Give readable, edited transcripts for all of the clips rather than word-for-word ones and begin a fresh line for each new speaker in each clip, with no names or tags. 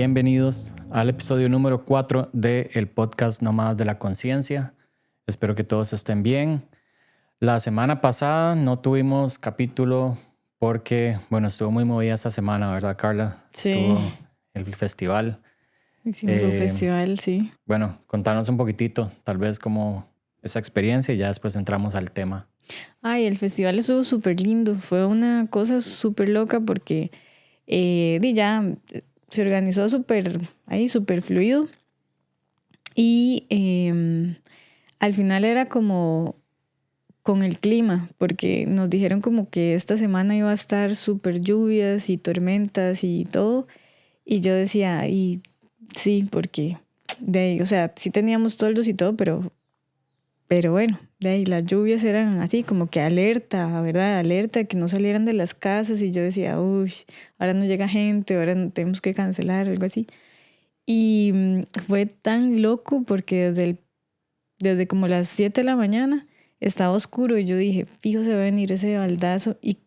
Bienvenidos al episodio número 4 del podcast Nómadas de la Conciencia. Espero que todos estén bien. La semana pasada no tuvimos capítulo porque, estuvo muy movida esta semana, ¿verdad, Carla?
Sí.
Estuvo el festival.
Hicimos un festival, sí.
Contarnos un poquitito, tal vez como esa experiencia y ya después entramos al tema.
Ay, el festival estuvo súper lindo. Fue una cosa súper loca porque ya se organizó súper fluido. Y al final era como con el clima, porque nos dijeron como que esta semana iba a estar súper lluvias y tormentas y todo. Y yo decía, y sí, porque sí teníamos toldos y todo, pero bueno, de ahí las lluvias eran así como que alerta, ¿verdad? Alerta que no salieran de las casas y yo decía, uy, ahora no llega gente, ahora tenemos que cancelar, algo así. Y fue tan loco porque desde como las 7 de la mañana estaba oscuro y yo dije, fijo se va a venir ese baldazo y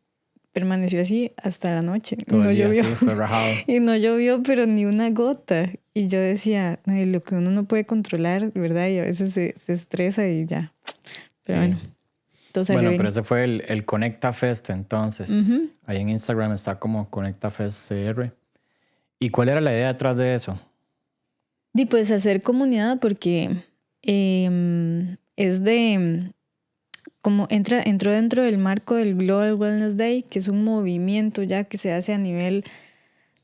permaneció así hasta la noche.
Todo
No
el día,
llovió.
sí, fue rajado.
Y no llovió, pero ni una gota. Y yo decía, "Ay, lo que uno no puede controlar, ¿verdad? Y a veces se estresa y ya. Pero
Sí.
bueno, todo salió bien.
Pero ese fue el Conecta Fest entonces.
Ujú.
Ahí en Instagram está como Conecta Fest CR. ¿Y cuál era la idea detrás de eso?
Y pues hacer comunidad porque es como entró dentro del marco del Global Wellness Day, que es un movimiento ya que se hace a nivel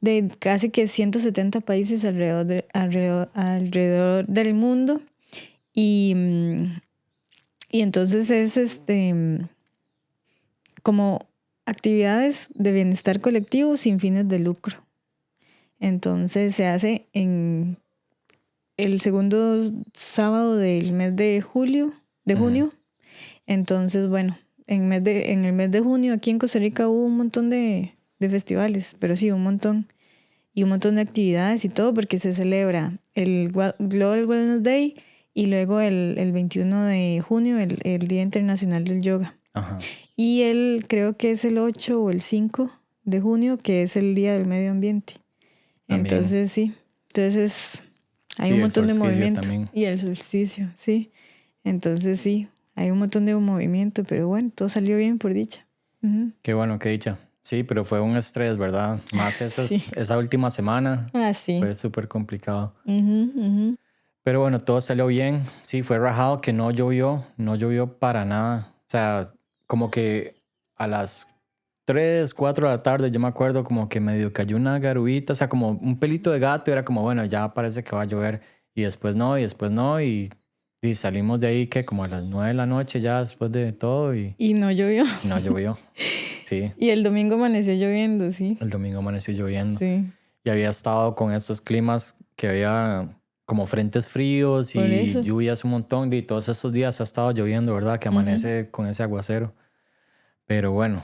de casi que 170 países alrededor del mundo. Y entonces es como actividades de bienestar colectivo sin fines de lucro. Entonces se hace en el segundo sábado del mes de junio. Entonces, en el mes de junio aquí en Costa Rica hubo un montón de festivales, pero sí, un montón. Y un montón de actividades y todo porque se celebra el Global Wellness Day y luego el 21 de junio el Día Internacional del Yoga.
Ajá.
Y creo que es el 8 o el 5 de junio, que es el Día del Medio Ambiente.
También.
Entonces, sí. Entonces, hay
Sí,
un
el
montón de
solsticio
movimiento.
también.
Y el solsticio, sí. Entonces, sí, hay un montón de movimiento, pero bueno, todo salió bien por dicha. Ujú.
Qué bueno, qué dicha. Sí, pero fue un estrés, ¿verdad? Más
Sí.
esa última semana
Ah, sí.
fue súper complicado.
Ujú, ujú.
Pero bueno, todo salió bien. Sí, fue rajado que no llovió para nada. O sea, como que a las 3, 4 de la tarde, yo me acuerdo como que medio cayó una garubita, o sea, como un pelito de gato, y era como, bueno, ya parece que va a llover, y después no, y salimos de ahí que como a las 9 de la noche ya después de todo, y
Y no llovió.
no llovió. Sí,
Y el domingo amaneció lloviendo, sí.
el domingo amaneció lloviendo.
Sí,
Y había estado con estos climas que había como frentes fríos
por
y
eso.
lluvias un montón, y todos estos días ha estado lloviendo, ¿verdad? Que
Ujú.
amanece con ese aguacero. Pero bueno,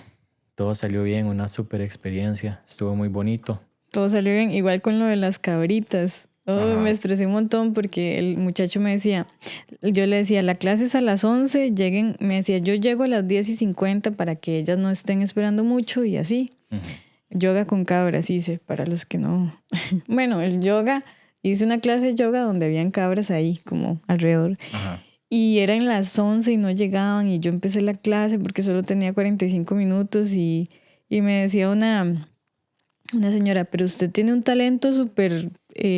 todo salió bien, una super experiencia, estuvo muy bonito.
Todo salió bien, igual con lo de las cabritas. Oh,
Ajá.
me estresé un montón porque el muchacho me decía, yo le decía, la clase es a las 11, lleguen, me decía, yo llego a las 10:50 para que ellas no estén esperando mucho y así.
Ujú.
Yoga con cabras hice, para los que no. Bueno, el yoga, hice una clase de yoga donde habían cabras ahí, como alrededor.
Ajá.
Y eran las 11 y no llegaban y yo empecé la clase porque solo tenía 45 minutos y me decía una señora, pero usted tiene un talento súper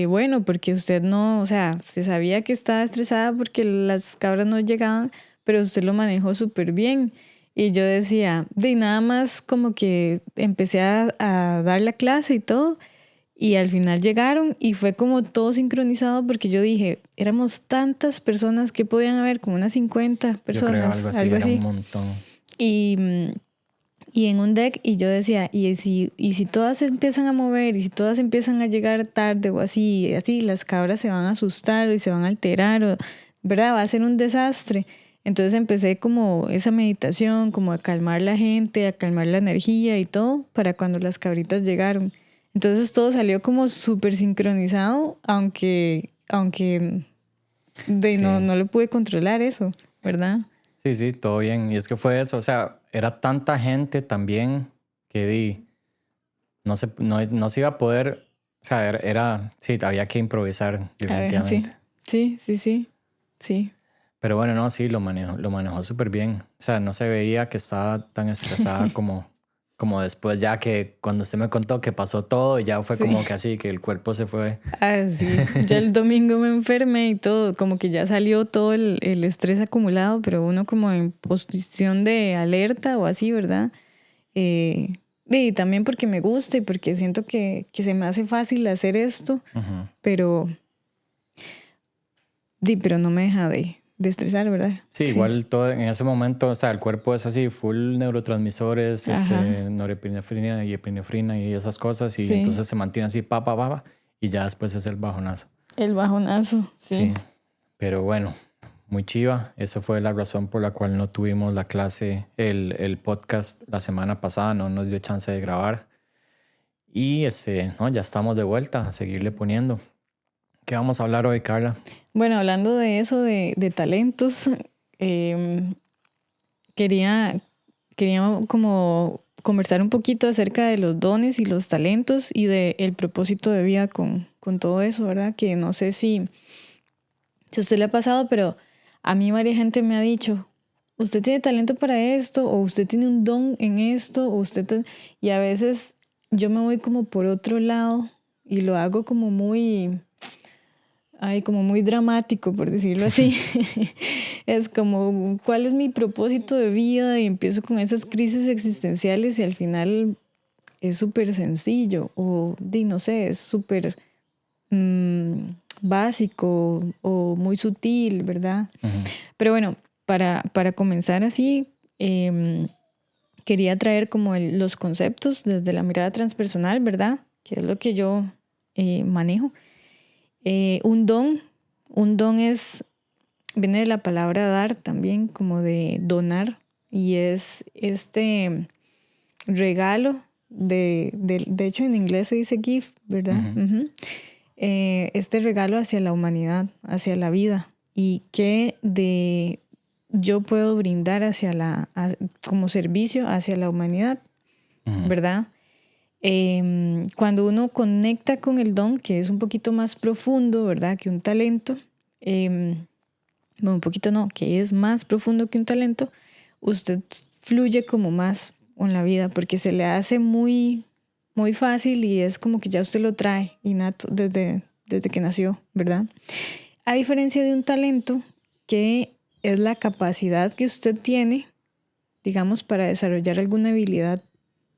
bueno porque usted no, o sea, se sabía que estaba estresada porque las cabras no llegaban, pero usted lo manejó súper bien. Y yo decía, de nada más como que empecé a dar la clase y todo, y al final llegaron y fue como todo sincronizado porque yo dije, éramos tantas personas que podían haber, como unas 50
Yo creo
personas,
algo
algo
era un
así.
montón.
Y en un deck, y yo decía, y si todas se empiezan a mover, y si todas empiezan a llegar tarde o así, las cabras se van a asustar y se van a alterar, o, ¿verdad? Va a ser un desastre. Entonces empecé como esa meditación, como a calmar la gente, a calmar la energía y todo, para cuando las cabritas llegaron. Entonces todo salió como súper sincronizado, aunque
Sí.
no lo pude controlar eso, ¿verdad?
Sí, todo bien. Y es que fue eso, o sea, era tanta gente también que no se iba a poder sea, sí, había que improvisar
A ver, sí,
definitivamente.
sí.
Pero bueno, no, sí, lo manejó súper bien. O sea, no se veía que estaba tan estresada como después, ya que cuando usted me contó que pasó todo y ya fue
Sí.
como que así, que el cuerpo se fue.
Ah, sí. Ya el domingo me enfermé y todo, como que ya salió todo el estrés acumulado, pero uno como en posición de alerta o así, ¿verdad? Y también porque me gusta y porque siento que se me hace fácil hacer esto,
Ujú.
pero, pero no me deja de estresar, ¿verdad?
Sí,
Sí.
igual todo en ese momento, o sea, el cuerpo es así, full neurotransmisores,
Ajá.
norepinefrina y epinefrina y esas cosas, y
Sí.
entonces se mantiene así, y ya después es el bajonazo.
El bajonazo, sí.
Sí, pero bueno, muy chiva. Eso fue la razón por la cual no tuvimos la clase, el podcast la semana pasada, no nos dio chance de grabar. Y no, ya estamos de vuelta a seguirle poniendo. ¿Qué vamos a hablar hoy, Carla?
Bueno, hablando de eso, de talentos, em, quería, quería como conversar un poquito acerca de los dones y los talentos y del propósito de vida con todo eso, ¿verdad? Que no sé si a usted le ha pasado, pero a mí varias gente me ha dicho, usted tiene talento para esto, o usted tiene un don en esto, o y a veces yo me voy como por otro lado y lo hago como muy, ay, como muy dramático, por decirlo así. Es como, ¿cuál es mi propósito de vida? Y empiezo con esas crisis existenciales y al final es súper sencillo o, no sé, es súper básico o muy sutil, ¿verdad?
Ujú,
Pero bueno, para comenzar así, quería traer como los conceptos desde la mirada transpersonal, ¿verdad? Que es lo que yo manejo. Eh, un don, un don viene de la palabra dar también, como de donar, y es este regalo de hecho en inglés se dice gift, ¿verdad?
ujú,
Ujú. Este regalo hacia la humanidad, hacia la vida, y que yo puedo brindar como servicio hacia la humanidad,
ujú,
¿verdad? Cuando uno conecta con el don, que es un poquito más profundo, ¿verdad? Que un talento, bueno, un poquito no, que es más profundo que un talento, usted fluye como más con la vida porque se le hace muy, muy fácil y es como que ya usted lo trae innato desde que nació, ¿verdad? A diferencia de un talento que es la capacidad que usted tiene, digamos, para desarrollar alguna habilidad,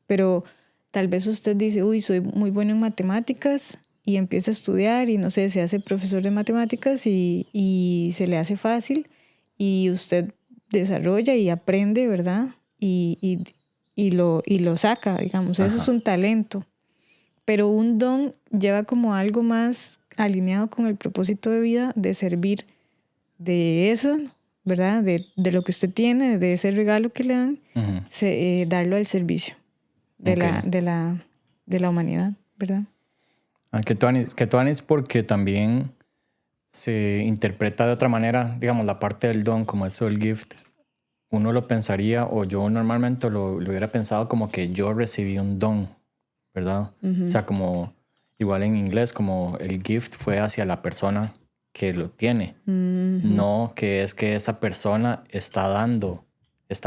pero tal vez usted dice, uy, soy muy bueno en matemáticas y empieza a estudiar y no sé, se hace profesor de matemáticas y se le hace fácil y usted desarrolla y aprende, ¿verdad? Y lo saca, digamos, eso es
ajá.
un talento. Pero un don lleva como algo más alineado con el propósito de vida de servir de eso, ¿verdad? De lo que usted tiene, de ese regalo que le dan,
Ujú,
darlo al servicio de
ok.
la humanidad, ¿verdad?
Que tuanis porque también se interpreta de otra manera, digamos, la parte del don, como eso del gift. Uno lo pensaría, o yo normalmente lo hubiera pensado como que yo recibí un don, ¿verdad? O
Ujú,
sea, como igual en inglés, como el gift fue hacia la persona que lo tiene,
ujú,
no que es que esa persona está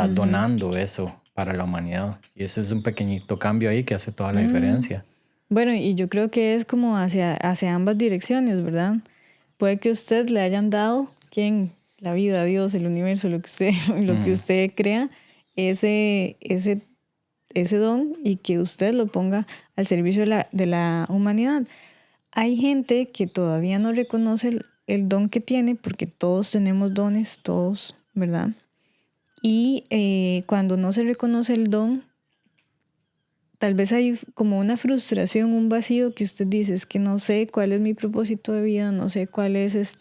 ujú.
donando eso para la humanidad. Y ese es un pequeñito cambio ahí que hace toda la
Mm,
diferencia.
Bueno, y yo creo que es como hacia ambas direcciones, ¿verdad? Puede que usted le hayan dado, ¿quién? La vida, Dios, el universo, lo que usted, lo que
Ujú,
usted crea, ese, ese, ese don y que usted lo ponga al servicio de la humanidad. Hay gente que todavía no reconoce el don que tiene, porque todos tenemos dones, todos, ¿verdad? Y cuando no se reconoce el don, tal vez hay como una frustración, un vacío que usted dice, es que no sé cuál es mi propósito de vida, no sé cuál es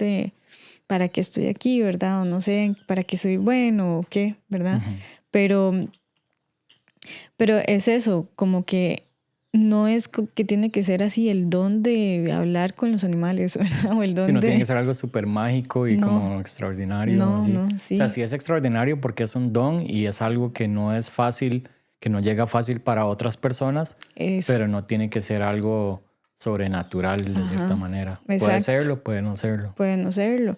para qué estoy aquí, ¿verdad? O no sé para qué soy bueno o qué, ¿verdad?
ujú.
Pero, pero es eso, como que no es que tiene que ser así el don de hablar con los animales, ¿verdad? O el
Sí,
don
no tiene que
de...
ser algo súper mágico y
No,
como extraordinario,
no,
así.
no,
O sea,
sí,
sí es extraordinario porque es un don y es algo que no es fácil, que no llega fácil para otras personas,
eso.
pero no tiene que ser algo sobrenatural de cierta
Ajá,
manera. Puede
exacto.
serlo, puede no serlo.
Puede no serlo.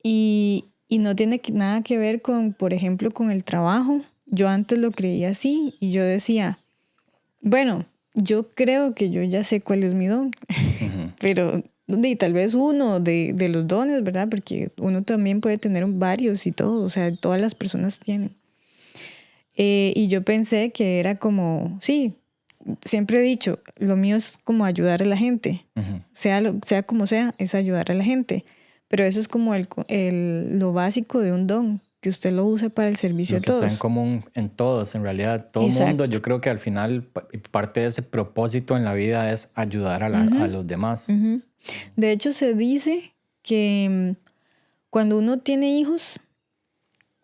Y no tiene nada que ver con, por ejemplo, con el trabajo. Yo antes lo creía así y yo decía, bueno, yo creo que yo ya sé cuál es mi don,
Ujú,
pero tal vez uno de los dones, ¿verdad? Porque uno también puede tener varios y todo, o sea, todas las personas tienen. Y yo pensé que era como, sí, siempre he dicho, lo mío es como ayudar a la gente,
ujú.
sea como sea, es ayudar a la gente. Pero eso es como lo básico de un don, que usted lo use para el servicio
Lo
a
que está en
todos.
común en todos, en realidad, todo mundo,
Exacto.
yo creo que al final parte de ese propósito en la vida es ayudar a
Ujú,
los demás.
ujú. De hecho, se dice que cuando uno tiene hijos,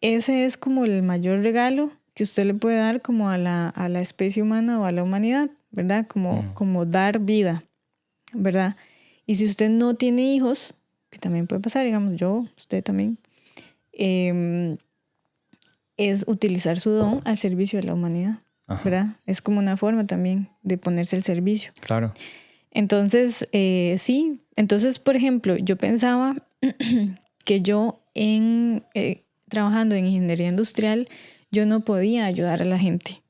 ese es como el mayor regalo que usted le puede dar como a la especie humana o a la humanidad, ¿verdad? Como,
Mm,
como dar vida, ¿verdad? Y si usted no tiene hijos, que también puede pasar, digamos, yo, usted también, em, es utilizar su don al servicio de la humanidad,
ajá,
¿verdad? Es como una forma también de ponerse al servicio.
claro.
Entonces, sí, entonces, por ejemplo, yo pensaba que yo trabajando en ingeniería industrial, yo no podía ayudar a la gente,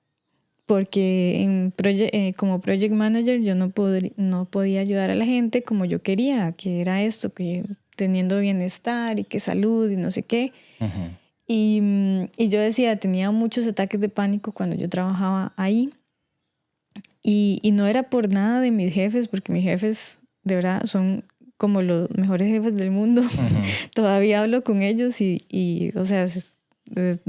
porque como project manager yo no podía ayudar a la gente como yo quería, que era esto, que teniendo bienestar y que salud y no sé qué.
Ujú,
Y yo decía, tenía muchos ataques de pánico cuando yo trabajaba ahí. Y no era por nada de mis jefes, porque mis jefes de verdad son como los mejores jefes del mundo.
ujú,
Todavía hablo con ellos o sea,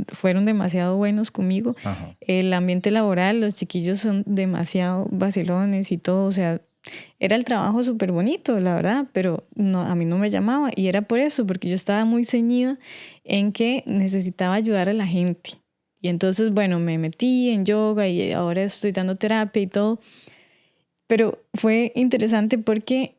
fueron demasiado buenos conmigo.
ajá,
El ambiente laboral, los chiquillos son demasiado vacilones y todo, o sea, era el trabajo súper bonito, la verdad, pero no, a mí no me llamaba y era por eso, porque yo estaba muy ceñida en que necesitaba ayudar a la gente. Y entonces, bueno, me metí en yoga y ahora estoy dando terapia y todo, pero fue interesante porque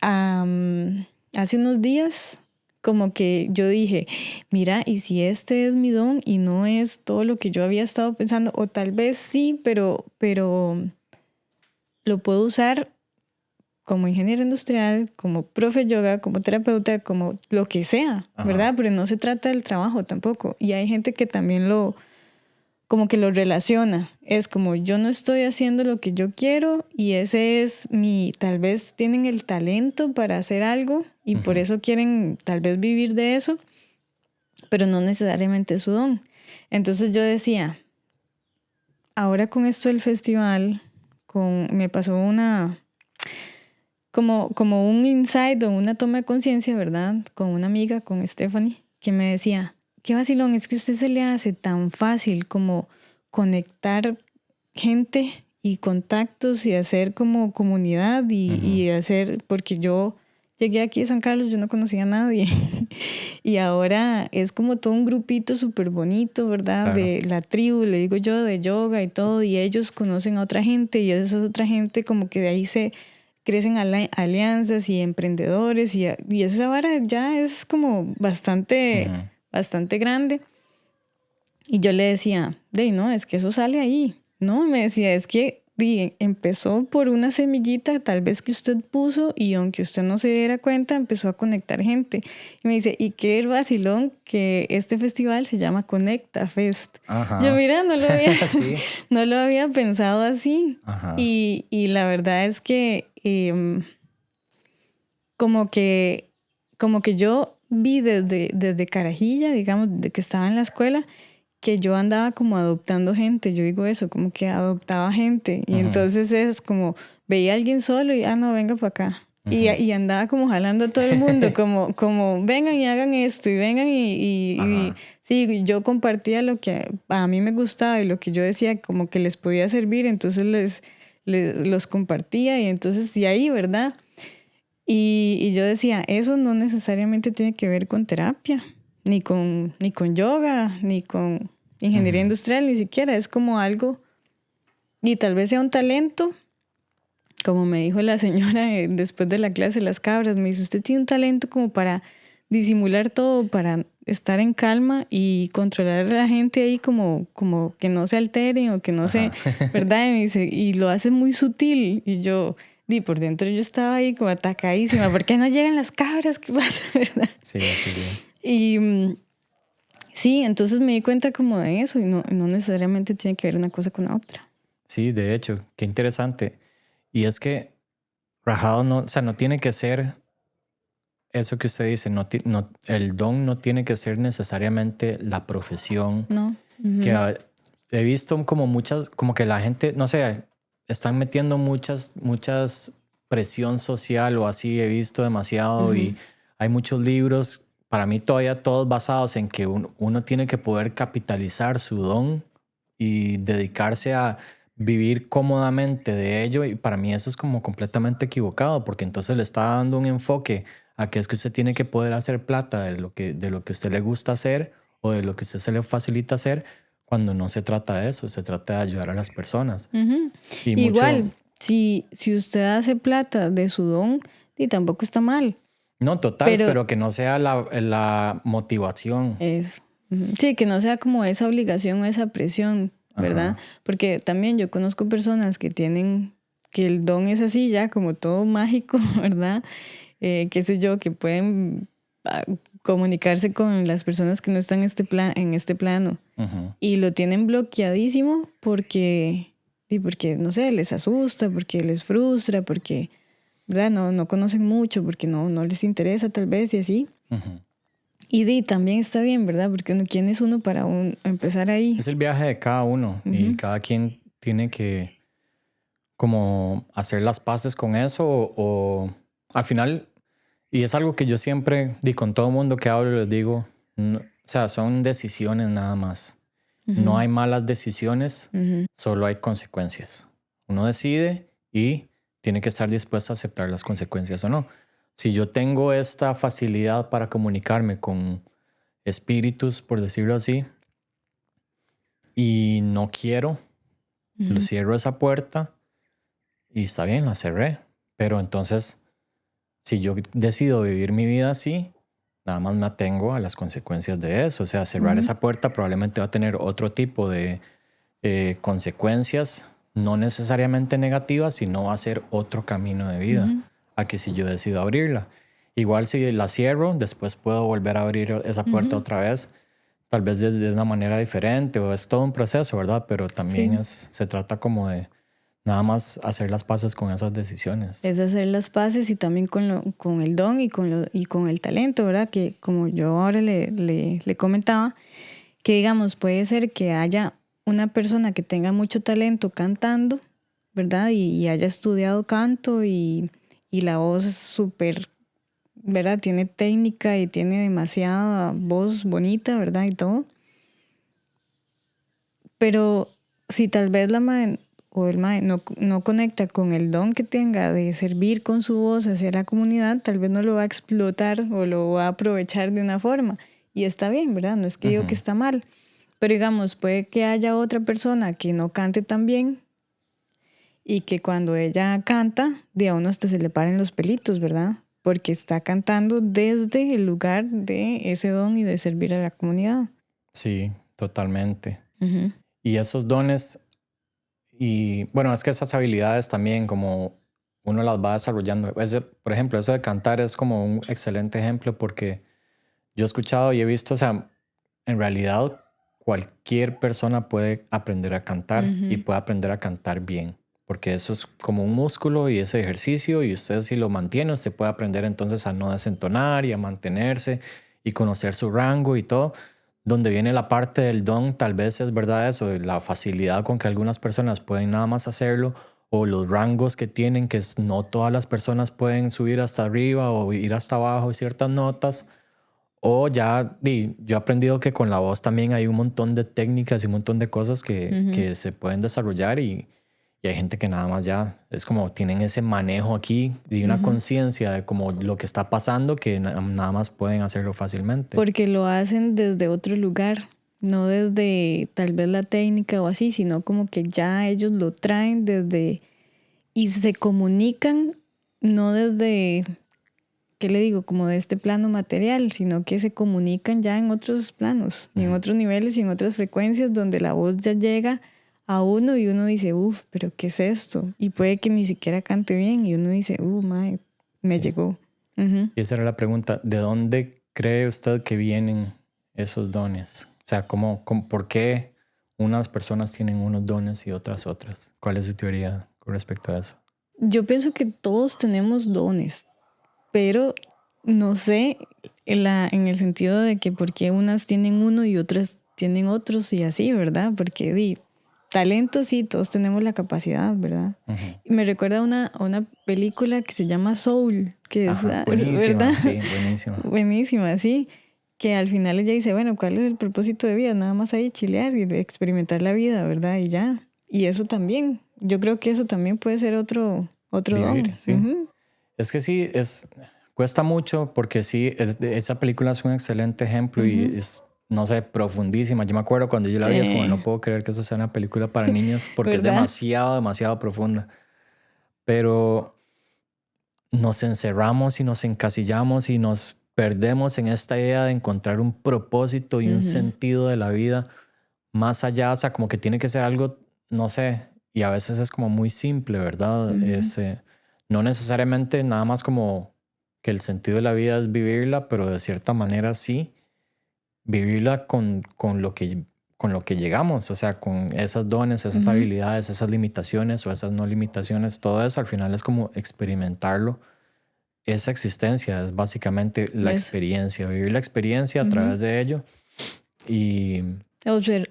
hace unos días como que yo dije, mira, ¿y si este es mi don y no es todo lo que yo había estado pensando? O tal vez sí, pero lo puedo usar como ingeniero industrial, como profe yoga, como terapeuta, como lo que sea, ¿verdad?
ajá,
Pero no se trata del trabajo tampoco. Y hay gente que también como que lo relaciona. Es como yo no estoy haciendo lo que yo quiero y ese es tal vez tienen el talento para hacer algo y por
ujú,
eso quieren tal vez vivir de eso, pero no necesariamente es su don. Entonces yo decía, ahora con esto del festival, me pasó como un insight o una toma de conciencia, ¿verdad? Con una amiga, con Stephanie, que me decía, qué vacilón, es que a usted se le hace tan fácil como conectar gente y contactos y hacer como comunidad
ujú,
y hacer, porque yo llegué aquí a San Carlos, yo no conocía a nadie y ahora es como todo un grupito súper bonito, ¿verdad?
claro.
De la tribu, le digo yo, de yoga y todo, y ellos conocen a otra gente y esa otra gente como que de ahí se crecen alianzas y emprendedores y esa vara ya es como bastante,
Ujú,
bastante grande. Y yo le decía, no, es que eso sale ahí. No, me decía, es que empezó por una semillita tal vez que usted puso y aunque usted no se diera cuenta, empezó a conectar gente. Y me dice, y qué vacilón que este festival se llama Conecta Fest. Yo,
ajá.
mira,
Sí,
no lo había pensado así.
ajá.
Y la verdad es que como que, como que yo vi desde carajilla, digamos, de que estaba en la escuela, que yo andaba como adoptando gente, yo digo eso, como que adoptaba gente. Y
Ujú,
entonces es como, veía a alguien solo y, no, venga para acá.
ujú.
Y andaba como jalando a todo el mundo, como vengan y hagan esto y vengan y
Ajá,
sí, yo compartía lo que a mí me gustaba y lo que yo decía como que les podía servir, entonces los compartía y entonces y ahí, ¿verdad? Y yo decía, eso no necesariamente tiene que ver con terapia, ni con yoga, ni con ingeniería
ujú,
industrial, ni siquiera. Es como algo, y tal vez sea un talento, como me dijo la señora después de la clase de las cabras, me dice, usted tiene un talento como para disimular todo, para estar en calma y controlar a la gente ahí como que no se alteren o que no se,
ajá.
¿verdad? Y me dice, y lo hace muy sutil. Y yo, Y por dentro yo estaba ahí como atacadísima. ¿Por qué no llegan las cabras? ¿Qué pasa? ¿Verdad?
Sí, sí, sí.
Y sí, entonces me di cuenta como de eso y no necesariamente tiene que ver una cosa con la otra.
Sí, de hecho, qué interesante. Y es que rajado no, o sea, no tiene que ser eso que usted dice, el don no tiene que ser necesariamente la profesión
¿No?
que
Ujú,
he visto como muchas, como que la gente, no sé, están metiendo muchas presión social o así, he visto demasiado
ujú,
y hay muchos libros, para mí todavía todos basados en que uno tiene que poder capitalizar su don y dedicarse a vivir cómodamente de ello y para mí eso es como completamente equivocado porque entonces le está dando un enfoque a que es que usted tiene que poder hacer plata de lo que a usted le gusta hacer o de lo que a usted se le facilita hacer cuando no se trata de eso, se trata de ayudar a las personas.
ujú.
Y mucho,
Igual, si usted hace plata de su don, y tampoco está mal.
no total,
Pero
pero que no sea la motivación.
es, sí, que no sea como esa obligación o esa presión, ¿verdad?
Ajá.
Porque también yo conozco personas que tienen, que el don es así ya, como todo mágico, ¿verdad? Qué sé yo, que pueden ah, comunicarse con las personas que no están en este plano
Ujú,
y lo tienen bloqueadísimo porque, no sé, les asusta, porque les frustra, porque, ¿verdad? No conocen mucho, porque no les interesa tal vez y así.
ujú.
También está bien, ¿verdad? Porque ¿quién es uno para empezar ahí?
Es el viaje de cada uno y
Ujú,
cada quien tiene que como hacer las paces con eso o al final, y es algo que yo siempre di con todo mundo que hablo, les digo, o sea, son decisiones nada más. No
ujú,
hay malas decisiones,
ujú,
solo hay consecuencias. Uno decide y tiene que estar dispuesto a aceptar las consecuencias o no. Si yo tengo esta facilidad para comunicarme con espíritus, por decirlo así, y no quiero, lo
ujú,
cierro esa puerta y está bien, la cerré. Pero entonces, si yo decido vivir mi vida así, nada más me atengo a las consecuencias de eso. O sea, cerrar
ujú,
esa puerta probablemente va a tener otro tipo de consecuencias, no necesariamente negativas, sino va a ser otro camino de vida
ujú,
a que si yo decido abrirla. Igual si la cierro, después puedo volver a abrir esa puerta
ujú.
otra vez, tal vez de una manera diferente o es todo un proceso, ¿verdad? Pero también
Sí,
se trata como de nada más hacer las paces con esas decisiones.
es hacer las paces y también con el don y con el talento, ¿verdad? Que como yo ahora le comentaba, que digamos, puede ser que haya una persona que tenga mucho talento cantando, ¿verdad? Y haya estudiado canto y la voz es súper, ¿verdad? Tiene técnica y tiene demasiada voz bonita, ¿verdad? Y todo. Pero si tal vez la mae o el mae no conecta con el don que tenga de servir con su voz hacia la comunidad, tal vez no lo va a explotar o lo va a aprovechar de una forma. Y está bien, ¿verdad? No es que digo que
Ujú.
está mal. Pero digamos, puede que haya otra persona que no cante tan bien y que cuando ella canta, de a uno hasta se le paren los pelitos, ¿verdad? Porque está cantando desde el lugar de ese don y de servir a la comunidad.
Sí, totalmente.
Ujú,
Y esos dones, y bueno, es que esas habilidades también como uno las va desarrollando. Por ejemplo, eso de cantar es como un excelente ejemplo porque yo he escuchado y he visto, o sea, en realidad cualquier persona puede aprender a cantar y
ujú,
puede aprender a cantar bien, porque eso es como un músculo y ese ejercicio y usted si lo mantiene, usted puede aprender entonces a no desentonar y a mantenerse y conocer su rango y todo. Donde viene la parte del don, tal vez es verdad eso, de la facilidad con que algunas personas pueden nada más hacerlo o los rangos que tienen, no todas las personas pueden subir hasta arriba o ir hasta abajo ciertas notas o ya, yo he aprendido que con la voz también hay un montón de técnicas y un montón de cosas
ujú,
que se pueden desarrollar y hay gente que nada más ya es como tienen ese manejo aquí y una
ujú.
conciencia de como lo que está pasando que nada más pueden hacerlo fácilmente.
Porque lo hacen desde otro lugar, no desde tal vez la técnica o así, sino como que ya ellos lo traen desde y se comunican no desde, ¿qué le digo? Como de este plano material, sino que se comunican ya en otros planos y en
Ujú.
otros niveles y en otras frecuencias donde la voz ya llega a uno y uno dice, uff, pero ¿qué es esto? Y puede que ni siquiera cante bien y uno dice, mae, me
Sí.
llegó. Ujú.
Y esa era la pregunta, ¿de dónde cree usted que vienen esos dones? O sea, ¿por qué unas personas tienen unos dones y otras otras? ¿Cuál es su teoría con respecto a eso?
Yo pienso que todos tenemos dones, pero no sé en el sentido de que por qué unas tienen uno y otras tienen otros y así, ¿verdad? Porque talento sí, todos tenemos la capacidad, ¿verdad?
Ujú.
Me recuerda a una película que se llama Soul, que es,
Ajá,
¿verdad?
buenísima, sí, buenísima.
Buenísima, sí. Que al final ella dice, bueno, ¿cuál es el propósito de vida? Nada más ahí chilear y de experimentar la vida, ¿verdad? Y ya. Y eso también, yo creo que eso también puede ser otro
Vivir,
don.
sí.
Ujú,
Es que sí, cuesta mucho porque sí, esa película es un excelente ejemplo y
ujú.
es, no sé, profundísima. Yo me acuerdo cuando yo la vi, es como,
Sí,
no puedo creer que eso sea una película para niños porque es
¿verdad?
demasiado, demasiado profunda. Pero nos encerramos y nos encasillamos y nos perdemos en esta idea de encontrar un propósito y un
Ujú,
sentido de la vida más allá, o sea, como que tiene que ser algo, no sé, y a veces es como muy simple, ¿verdad?
ujú,
No necesariamente nada más como que el sentido de la vida es vivirla, pero de cierta manera sí, vivirla con lo que llegamos, o sea, con esos dones, esas
ujú.
habilidades, esas limitaciones o esas no limitaciones, todo eso al final es como experimentarlo. Esa existencia es básicamente la
Eso.
experiencia, vivir la experiencia a
Ujú.
través de ello y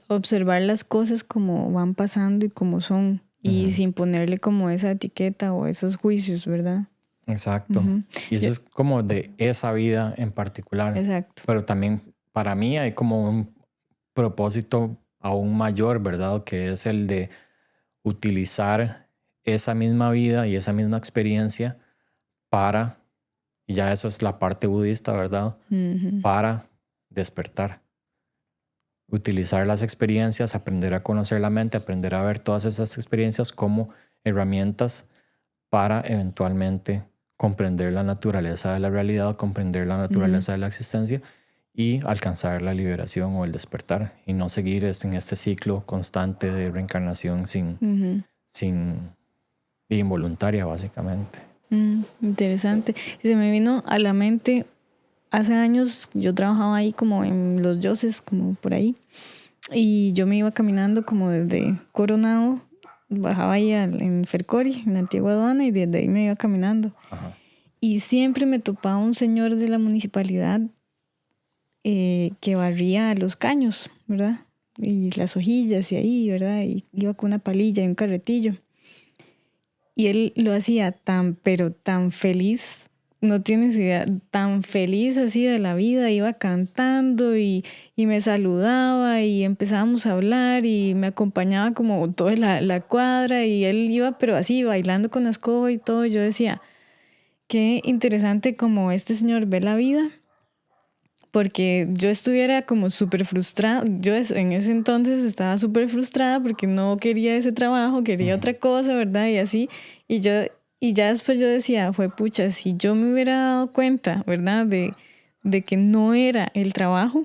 Observar las cosas como van pasando y como son, y
ujú,
sin ponerle como esa etiqueta o esos juicios, ¿verdad?
exacto.
Ujú.
Y eso
Yo-
es como de esa vida en particular,
exacto.
pero también para mí hay como un propósito aún mayor, ¿verdad? Que es el de utilizar esa misma vida y esa misma experiencia para, y ya eso es la parte budista, ¿verdad?
Ujú,
Para despertar. Utilizar las experiencias, aprender a conocer la mente, aprender a ver todas esas experiencias como herramientas para eventualmente comprender la naturaleza de la realidad, comprender la
ujú,
naturaleza de la existencia y alcanzar la liberación o el despertar y no seguir en este ciclo constante de reencarnación
ujú.
sin involuntaria, básicamente.
Interesante. Y se me vino a la mente, hace años yo trabajaba ahí como en los Yoses, como por ahí, y yo me iba caminando como desde Coronado, bajaba ahí en Fercori, en la antigua aduana, y desde ahí me iba caminando.
Ajá,
Y siempre me topaba un señor de la municipalidad que barría los caños, ¿verdad? Y las hojillas y ahí, ¿verdad? Y iba con una palilla y un carretillo. Y él lo hacía tan, pero tan feliz, no tienes idea, tan feliz así de la vida, iba cantando y me saludaba y empezábamos a hablar y me acompañaba como toda la cuadra y él iba, pero así, bailando con la escoba y todo. Yo decía, qué interesante como este señor ve la vida, porque yo estuviera como súper frustrada. En ese entonces estaba súper frustrada porque no quería ese trabajo, quería
ujú,
otra cosa, ¿verdad? Y así, y yo, y ya después yo decía, fue pucha, si yo me hubiera dado cuenta, ¿verdad? De que no era el trabajo,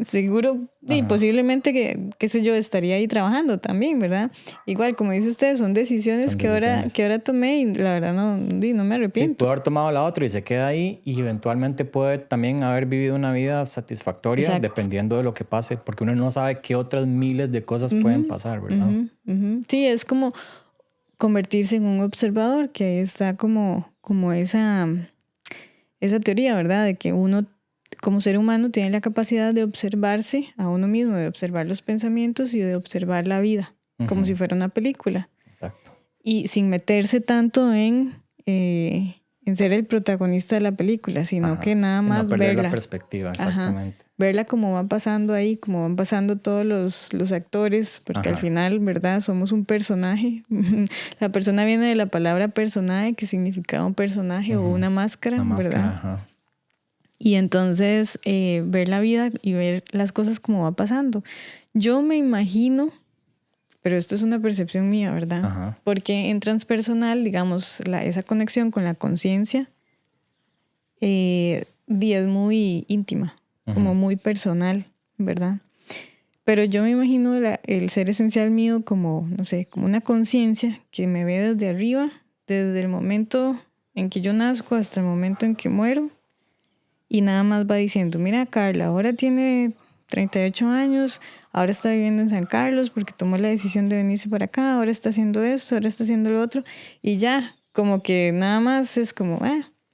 seguro y
ajá.
posiblemente que, qué sé yo, estaría ahí trabajando también, ¿verdad? Igual, como dice usted, son decisiones
Son decisiones.
que ahora tomé y la verdad no me
Sí,
arrepiento.
pudo haber tomado la otra y se queda ahí y eventualmente puede también haber vivido una vida satisfactoria
Exacto.
dependiendo de lo que pase, porque uno no sabe qué otras miles de cosas pueden
Ujú,
pasar, ¿verdad?
ujú, ujú. Sí, es como convertirse en un observador, que ahí está como esa teoría, ¿verdad? De que uno como ser humano tiene la capacidad de observarse a uno mismo, de observar los pensamientos y de observar la vida, como si
Ujú,
fuera una película.
exacto.
Y sin meterse tanto en ser el protagonista de la película, sino que
Ajá.
nada
Sin no
más
perder la
verla.
perspectiva,
Ajá,
exactamente.
verla como van pasando ahí, como van pasando todos los actores, porque al
Ajá.
final, ¿verdad? Somos un personaje. La persona viene de la palabra personaje, que significa un personaje o
Ujú.
una máscara,
La
¿verdad?
máscara, ajá.
Y entonces ver la vida y ver las cosas como va pasando. Yo me imagino, pero esto es una percepción mía, ¿verdad?
Ajá.
Porque en transpersonal, digamos, esa conexión con la conciencia es muy íntima, como
Ujú.
muy personal, ¿verdad? Pero yo me imagino el ser esencial mío como, no sé, como una conciencia que me ve desde arriba, desde el momento en que yo nazco hasta el momento en que muero, y nada más va diciendo, mira, Carla, ahora tiene 38 años, ahora está viviendo en San Carlos porque tomó la decisión de venirse para acá, ahora está haciendo esto, ahora está haciendo lo otro, y ya, como que nada más es como,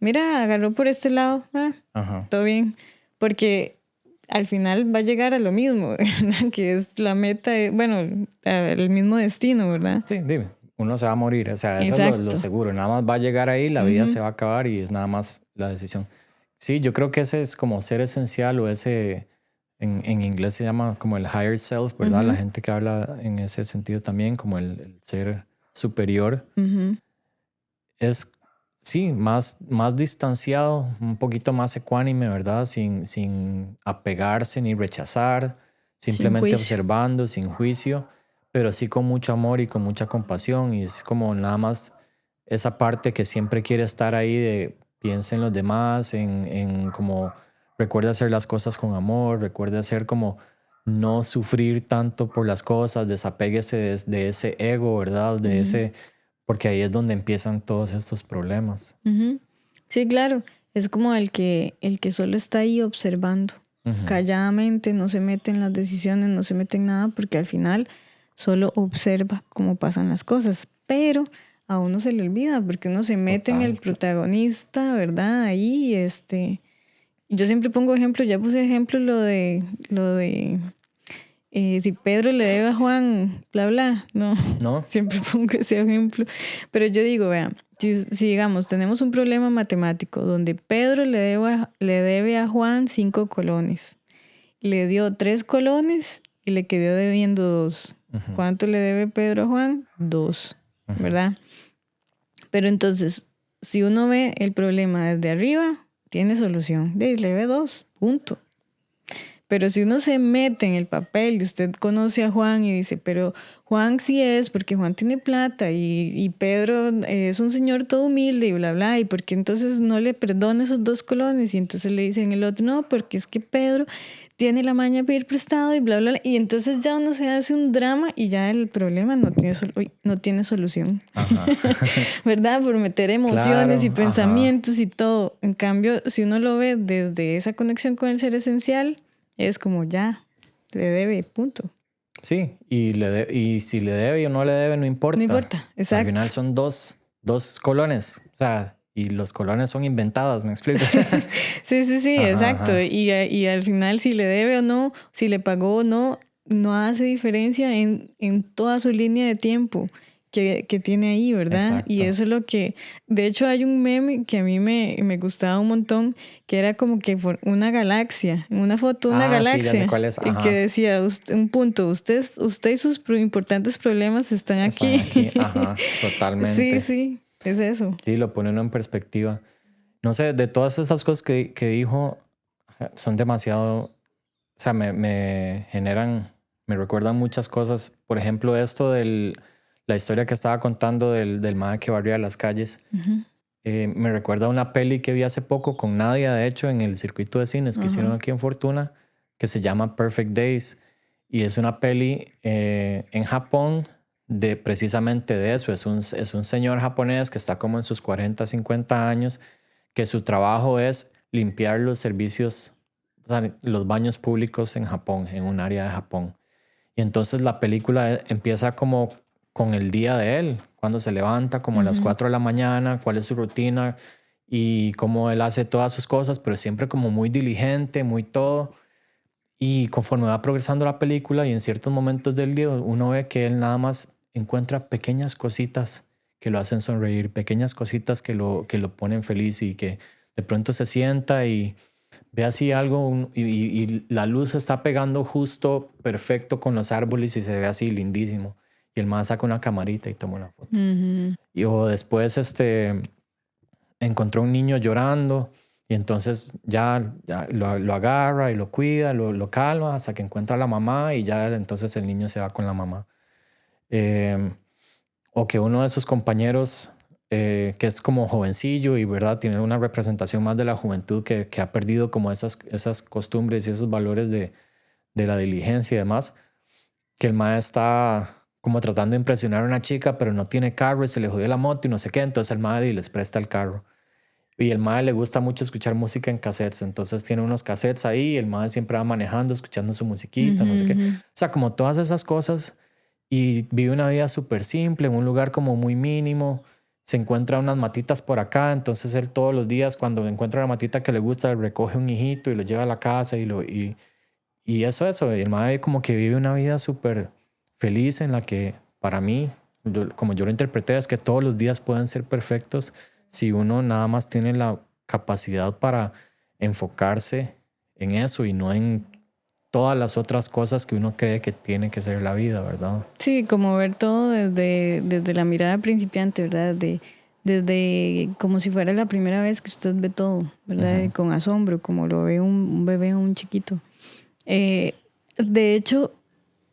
mira, agarró por este lado,
Ajá.
todo bien, porque al final va a llegar a lo mismo, ¿verdad? Que es la meta, bueno, el mismo destino, ¿verdad?
Sí, dime, uno se va a morir, o sea, eso es lo
Exacto.
seguro, nada más va a llegar ahí, la vida
Ujú,
se va a acabar y es nada más la decisión. Sí, yo creo que ese es como ser esencial o ese, en inglés se llama como el higher self, ¿verdad? La
ujú,
gente que habla en ese sentido también, como el ser superior,
ujú.
es, sí, más distanciado, un poquito más ecuánime, ¿verdad? Sin apegarse ni rechazar,
Sin
simplemente
juicio.
observando, sin juicio, pero sí con mucho amor y con mucha compasión. Y es como nada más esa parte que siempre quiere estar ahí de piensa en los demás, en como recuerda hacer las cosas con amor, recuerda hacer como no sufrir tanto por las cosas, desapéguese de ese ego, ¿verdad? De
Ujú,
ese porque ahí es donde empiezan todos estos problemas.
ujú. Sí, claro. Es como el que solo está ahí observando,
Ujú,
calladamente, no se mete en las decisiones, no se mete en nada, porque al final solo observa cómo pasan las cosas. Pero a uno se le olvida, porque uno se mete en el
total.
protagonista, ¿verdad? Ahí, yo siempre pongo ejemplo, ya puse ejemplo lo de si Pedro le debe a Juan, bla, bla, no,
¿No?
siempre pongo ese ejemplo. Pero yo digo, vean, si digamos, tenemos un problema matemático donde Pedro le debe a Juan 5 colones, le dio 3 colones y le quedó debiendo 2.
Ujú,
¿Cuánto le debe Pedro a Juan? 2,
ujú.
¿verdad? Pero entonces, si uno ve el problema desde arriba, tiene solución. Le debe 2, punto. Pero si uno se mete en el papel y usted conoce a Juan y dice, pero Juan sí es porque Juan tiene plata y Pedro es un señor todo humilde y bla, bla, y porque entonces no le perdona esos 2 colones y entonces le dicen el otro, no, porque es que Pedro tiene la maña de pedir prestado y bla, bla, bla, y entonces ya uno se hace un drama y ya el problema no tiene solución,
Ajá.
¿verdad? Por meter emociones y
Claro, ajá.
pensamientos y todo. En cambio, si uno lo ve desde esa conexión con el ser esencial, es como ya, le debe, punto.
Sí, y si le debe o no le debe, no
No
importa.
importa,
Al
exacto.
final son dos colones, o sea, y los colones son inventados, ¿me explico?
Sí, sí, sí,
Ajá,
exacto.
ajá.
Y al final, si le debe o no, si le pagó o no, no hace diferencia en toda su línea de tiempo que tiene ahí, ¿verdad? Y
Exacto.
eso es lo que, de hecho, hay un meme que a mí me gustaba un montón, que era como que por una galaxia, una foto de una
Ah, sí, ya sé
galaxia,
cuál es.
que
Ajá.
decía un punto, usted y sus importantes problemas están
Están
aquí.
aquí. Ajá,
Sí,
totalmente.
sí, es eso.
Sí, lo pone uno en perspectiva. No sé, de todas esas cosas que dijo, son demasiado, o sea, me generan, me recuerdan muchas cosas. Por ejemplo, esto la historia que estaba contando del mae que barría las calles.
Ujú,
Me recuerda a una peli que vi hace poco con Nadia, de hecho, en el circuito de cines que hicieron
ajá,
aquí en Fortuna, que se llama Perfect Days. Y es una peli en Japón de precisamente de eso. Es un señor japonés que está como en sus 40 50 años, que su trabajo es limpiar los servicios, o sea, los baños públicos en Japón, en un área de Japón. Y entonces la película empieza como con el día de él, cuando se levanta, como a las
ujú,
4 de la mañana, cuál es su rutina y cómo él hace todas sus cosas, pero siempre como muy diligente, muy todo. Y conforme va progresando la película y en ciertos momentos del día, uno ve que él nada más encuentra pequeñas cositas que lo hacen sonreír, pequeñas cositas que lo ponen feliz y que de pronto se sienta y ve así algo y la luz está pegando justo perfecto con los árboles y se ve así lindísimo. Y el man saca una camarita y toma una foto.
ujú,
Y o después encontró un niño llorando y entonces ya lo agarra y lo cuida, lo calma hasta que encuentra a la mamá y ya entonces el niño se va con la mamá. Em, o que uno de sus compañeros, que es como jovencillo y verdad, tiene una representación más de la juventud que ha perdido como esas costumbres y esos valores de la diligencia y demás, que el mae está como tratando de impresionar a una chica, pero no tiene carro y se le jodió la moto y no sé qué, entonces el mae les presta el carro. Y el mae le gusta mucho escuchar música en cassettes, entonces tiene unos cassettes ahí, y el mae siempre va manejando, escuchando su musiquita,
Ujú,
no sé qué. O
ujú.
sea, como todas esas cosas, y vive una vida súper simple, en un lugar como muy mínimo. Se encuentra unas matitas por acá, entonces él todos los días cuando encuentra una matita que le gusta, recoge un hijito y lo lleva a la casa y eso, y el mae como que vive una vida súper feliz en la que para mí, como yo lo interpreté, es que todos los días pueden ser perfectos si uno nada más tiene la capacidad para enfocarse en eso y no en todas las otras cosas que uno cree que tiene que ser la vida, ¿verdad?
Sí, como ver todo desde la mirada principiante, ¿verdad? Desde como si fuera la primera vez que usted ve todo, ¿verdad?
Ujú.
Con asombro, como lo ve un bebé o un chiquito. Eh, de hecho,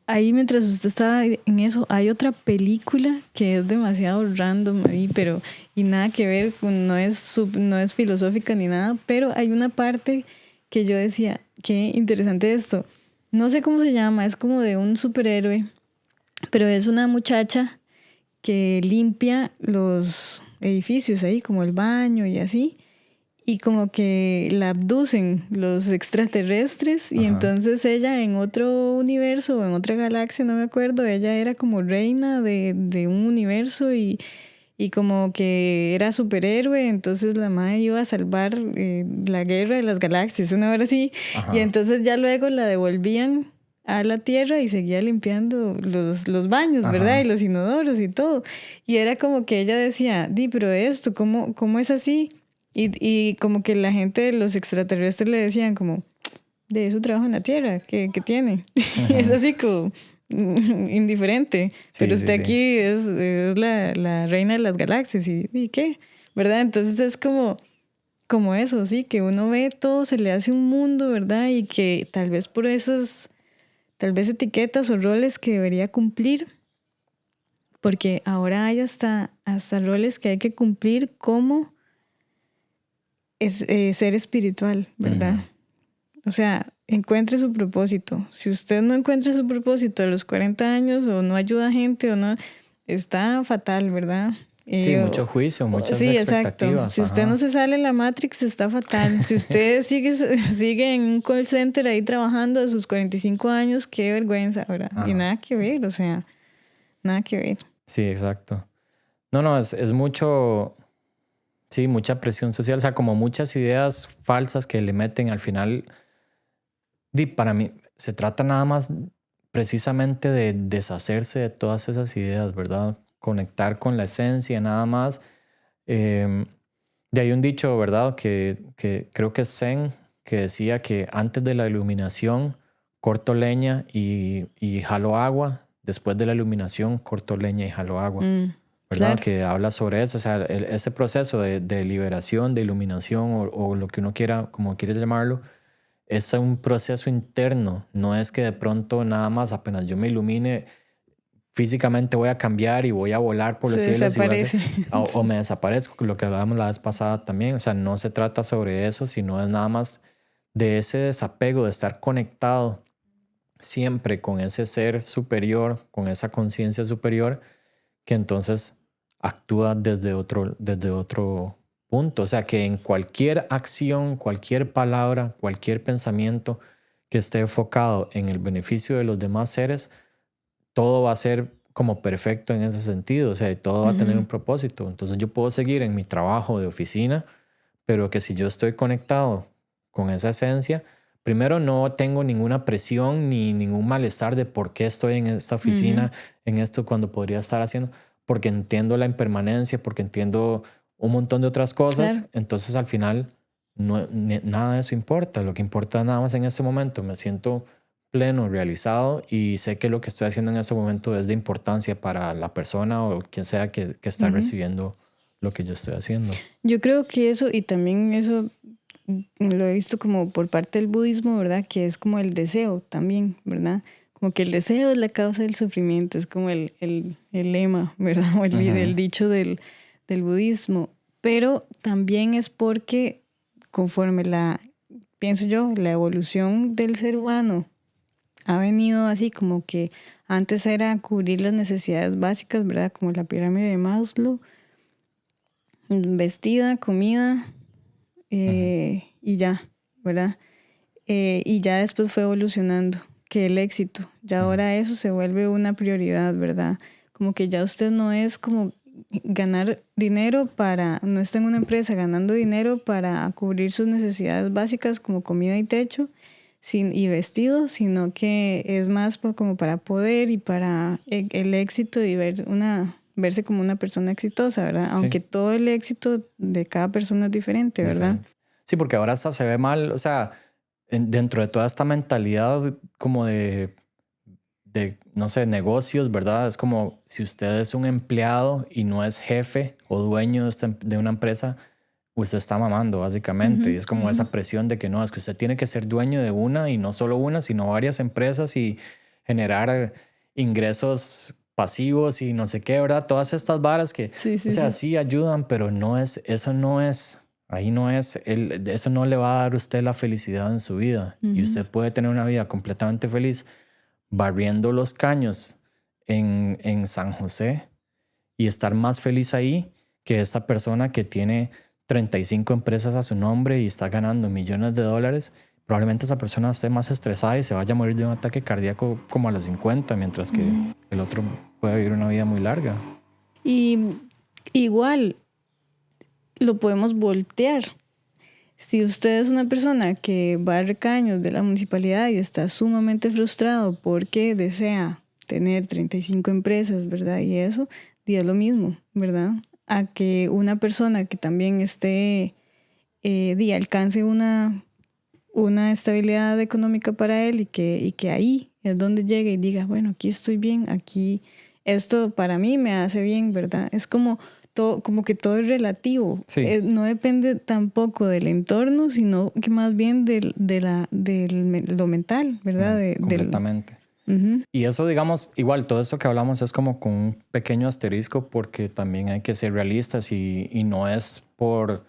ahí mientras usted estaba en eso, hay otra película que es demasiado random ahí, pero y nada que ver, no es filosófica ni nada, pero hay una parte que yo decía, qué interesante esto. No sé cómo se llama, es como de un superhéroe, pero es una muchacha que limpia los edificios ahí, como el baño y así, y como que la abducen los extraterrestres y
Ajá,
entonces ella en otro universo o en otra galaxia, no me acuerdo, ella era como reina de un universo y como que era superhéroe, entonces la madre iba a salvar la guerra de las galaxias, una hora así, y
ajá,
entonces ya luego la devolvían a la Tierra y seguía limpiando los baños, ¿verdad? Y
ajá,
los inodoros y todo. Y era como que ella decía, di, pero esto, ¿cómo es así? Y como que la gente de los extraterrestres le decían como, de su trabajo en la Tierra, ¿qué tiene? Y es
ujú.
así como indiferente, pero
Sí, sí,
usted
sí.
aquí es la reina de las galaxias y ¿qué? ¿Verdad? Entonces es como eso, sí, que uno ve todo, se le hace un mundo, ¿verdad? Y que tal vez por esas, tal vez etiquetas o roles que debería cumplir, porque ahora hay hasta roles que hay que cumplir como ser espiritual, ¿verdad?
Ujú.
O sea, encuentre su propósito. Si usted no encuentra su propósito a los 40 años o no ayuda a gente o no, está fatal, ¿verdad?
Sí, mucho juicio, muchas
Sí, exacto.
expectativas,
Si usted no
ajá,
se sale en la Matrix, está fatal. Si usted sigue en un call center ahí trabajando a sus 45 años, qué vergüenza, ¿verdad? Y
ajá.
nada que ver, o sea, nada que ver.
Sí, exacto. No, no, es mucho, sí, mucha presión social, o sea, como muchas ideas falsas que le meten al final. Para mí se trata nada más precisamente de deshacerse de todas esas ideas, ¿verdad? Conectar con la esencia, nada más. Em, de ahí un dicho, ¿verdad? Que creo que es Zen, que decía que antes de la iluminación corto leña y jalo agua, después de la iluminación corto leña y jalo agua.
Mm,
¿Verdad?
claro.
Que habla sobre eso, o sea, ese proceso de liberación, de iluminación o lo que uno quiera, como quieres llamarlo, es un proceso interno, no es que de pronto nada más apenas yo me ilumine, físicamente voy a cambiar y voy a volar por
Se
los cielos y voy a hacer,
desaparece.
o
Sí.
me desaparezco, lo que hablábamos la vez pasada también, o sea, no se trata sobre eso, sino es nada más de ese desapego, de estar conectado siempre con ese ser superior, con esa conciencia superior que entonces actúa desde otro punto. O sea, que en cualquier acción, cualquier palabra, cualquier pensamiento que esté enfocado en el beneficio de los demás seres, todo va a ser como perfecto en ese sentido. O sea, y todo va a tener
Ujú,
un propósito. Entonces yo puedo seguir en mi trabajo de oficina, pero que si yo estoy conectado con esa esencia, primero no tengo ninguna presión ni ningún malestar de por qué estoy en esta
ujú.
oficina, en esto cuando podría estar haciendo, porque entiendo la impermanencia, porque entiendo un montón de otras
Claro.
cosas, entonces al final nada de eso importa, lo que importa nada más en este momento, me siento pleno, realizado y sé que lo que estoy haciendo en ese momento es de importancia para la persona o quien sea que está
Ujú.
recibiendo lo que yo estoy haciendo.
Yo creo que eso, y también eso lo he visto como por parte del budismo, ¿verdad? Que es como el deseo también, ¿verdad? Como que el deseo es la causa del sufrimiento, es como el lema, ¿verdad? O el
Ujú,
dicho del budismo. Pero también es porque conforme pienso yo, la evolución del ser humano ha venido así como que Antes era cubrir las necesidades básicas, ¿verdad? Como la pirámide de Maslow, vestida, comida,
Ujú,
y ya, ¿verdad? Y ya después fue evolucionando, que el éxito, ya
ujú.
ahora eso se vuelve una prioridad, ¿verdad? Como que ya usted no es como ganar dinero para, no está en una empresa ganando dinero para cubrir sus necesidades básicas como comida y techo y vestido, sino que es más como para poder y para el éxito y verse como una persona exitosa, ¿verdad?
Sí,
Aunque todo el éxito de cada persona es diferente, ¿verdad?
diferente. Sí, porque ahora hasta se ve mal, o sea, dentro de toda esta mentalidad como de, no sé, negocios, ¿verdad? Es como si usted es un empleado y no es jefe o dueño de una empresa, usted está mamando, básicamente. Y
Ujú,
es como
ujú.
esa presión de que no, es que usted tiene que ser dueño de una y no solo una, sino varias empresas y generar ingresos pasivos y no sé qué, ¿verdad? Todas estas varas que,
Sí,
o
sí,
sea,
sí.
sí ayudan, pero no es, eso no es, ahí no es, eso no le va a dar a usted la felicidad en su vida. Y
Ujú.
usted puede tener una vida completamente feliz barriendo los caños en San José y estar más feliz ahí que esta persona que tiene 35 empresas a su nombre y está ganando millones de dólares. Probablemente esa persona esté más estresada y se vaya a morir de un ataque cardíaco como a los 50, mientras que
Ujú.
el otro puede vivir una vida muy larga.
Y igual lo podemos voltear. Si usted es una persona que va a recaños de la municipalidad y está sumamente frustrado porque desea tener 35 empresas, ¿verdad? Y eso, y es lo mismo, ¿verdad? A que una persona que también esté, alcance una estabilidad económica para él y que ahí es donde llegue y diga, bueno, aquí estoy bien, aquí esto para mí me hace bien, ¿verdad? Es como todo, como que todo es relativo.
Sí,
No depende tampoco del entorno, sino que más bien lo mental, ¿verdad?
completamente.
Ujú,
Y eso, digamos, igual todo eso que hablamos es como con un pequeño asterisco porque también hay que ser realistas y no es por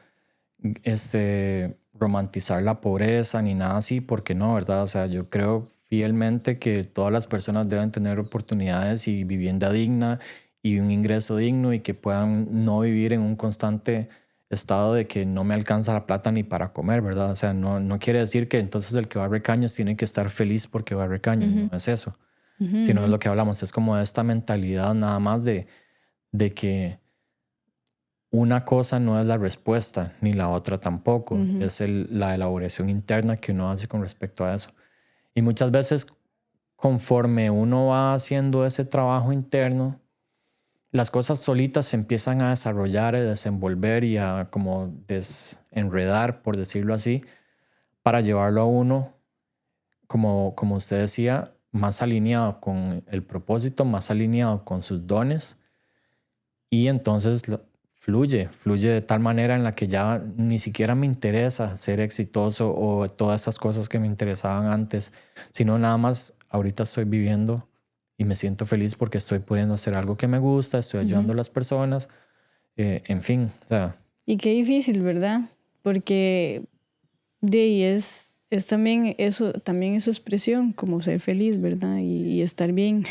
romantizar la pobreza ni nada así, porque no, ¿verdad? O sea, yo creo fielmente que todas las personas deben tener oportunidades y vivienda digna y un ingreso digno y que puedan no vivir en un constante estado de que no me alcanza la plata ni para comer, ¿verdad? O sea, no quiere decir que entonces el que va a caños tiene que estar feliz porque va a caños, no
ujú,
es eso,
ujú,
sino es
ujú,
lo que hablamos, es como esta mentalidad nada más de que una cosa no es la respuesta, ni la otra tampoco.
ujú.
Es la elaboración interna que uno hace con respecto a eso. Y muchas veces, conforme uno va haciendo ese trabajo interno, las cosas solitas se empiezan a desarrollar, a desenvolver y a como desenredar, por decirlo así, para llevarlo a uno, como usted decía, más alineado con el propósito, más alineado con sus dones y entonces fluye de tal manera en la que ya ni siquiera me interesa ser exitoso o todas esas cosas que me interesaban antes, sino nada más ahorita estoy viviendo y me siento feliz porque estoy pudiendo hacer algo que me gusta, estoy
Ujú.
ayudando a las personas, en fin, o sea,
Y qué difícil, ¿verdad? Porque de ahí también es su expresión, como ser feliz, ¿verdad? Y estar bien.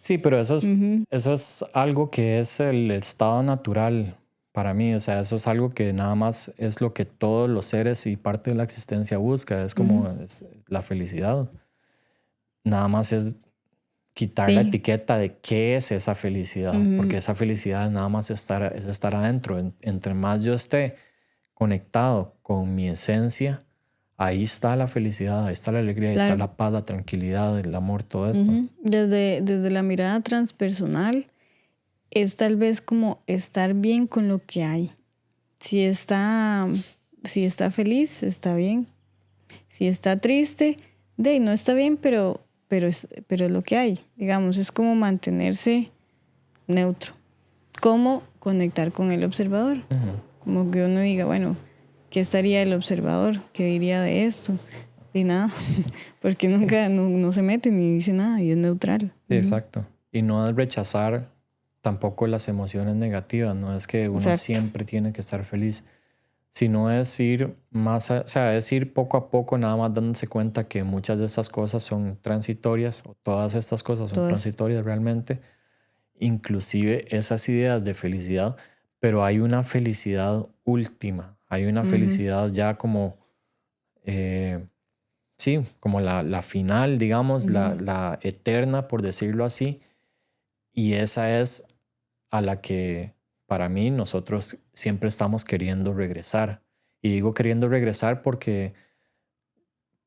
sí, pero eso es,
Ujú,
eso es algo que es el estado natural para mí, o sea, eso es algo que nada más es lo que todos los seres y parte de la existencia busca, es
ujú.
como la felicidad. Nada más es quitar la
Sí.
etiqueta de qué es esa felicidad,
Ujú,
porque esa felicidad es nada más es estar adentro. Entre más yo esté conectado con mi esencia, ahí está la felicidad, ahí está la alegría, ahí está
claro.
la paz, la tranquilidad, el amor, todo esto.
Ujú. Desde la mirada transpersonal es tal vez como estar bien con lo que hay. Si está, si está feliz, está bien. Si está triste, de ahí no está bien, pero es lo que hay. Digamos, es como mantenerse neutro. ¿Cómo conectar con el observador?
Ujú,
Como que uno diga, bueno, ¿qué estaría el observador? ¿Qué diría de esto? Y nada, porque
sí,
nunca no se mete ni dice nada y es neutral.
sí,
Ujú.
exacto. Y no es rechazar tampoco las emociones negativas, no es que uno
Exacto.
siempre tiene que estar feliz, sino es ir más, o sea, es ir poco a poco nada más dándose cuenta que muchas de estas cosas son transitorias, o todas estas cosas son
Todas.
transitorias realmente, inclusive esas ideas de felicidad, pero hay una felicidad última, hay una
Ujú,
felicidad ya como, eh, sí, como la final, digamos,
ujú.
la eterna, por decirlo así, y esa es a la que para mí nosotros siempre estamos queriendo regresar. Y digo queriendo regresar porque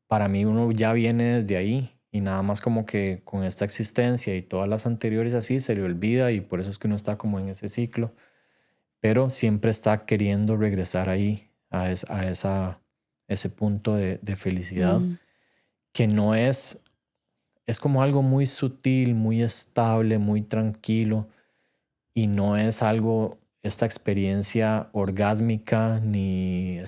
para mí uno ya viene desde ahí y nada más como que con esta existencia y todas las anteriores así se le olvida y por eso es que uno está como en ese ciclo, pero siempre está queriendo regresar ahí ese punto de felicidad
Mm,
que no es, es como algo muy sutil, muy estable, muy tranquilo y no es algo, esta experiencia orgásmica ni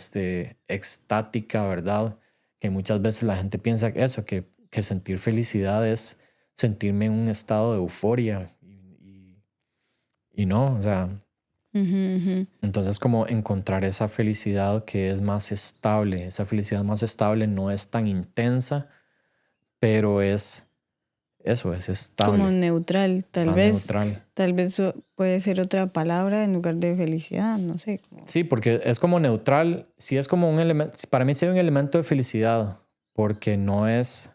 extática, ¿verdad? Que muchas veces la gente piensa que eso, que sentir felicidad es sentirme en un estado de euforia y no, o sea,
ujú, ujú.
entonces como encontrar esa felicidad que es más estable, esa felicidad más estable no es tan intensa, pero es eso, es
Como
estable,
neutral,
más neutral.
tal vez puede ser otra palabra en lugar de felicidad, no sé.
Sí, porque es como neutral, sí es como un elemento, para mí sí hay un elemento de felicidad, porque no es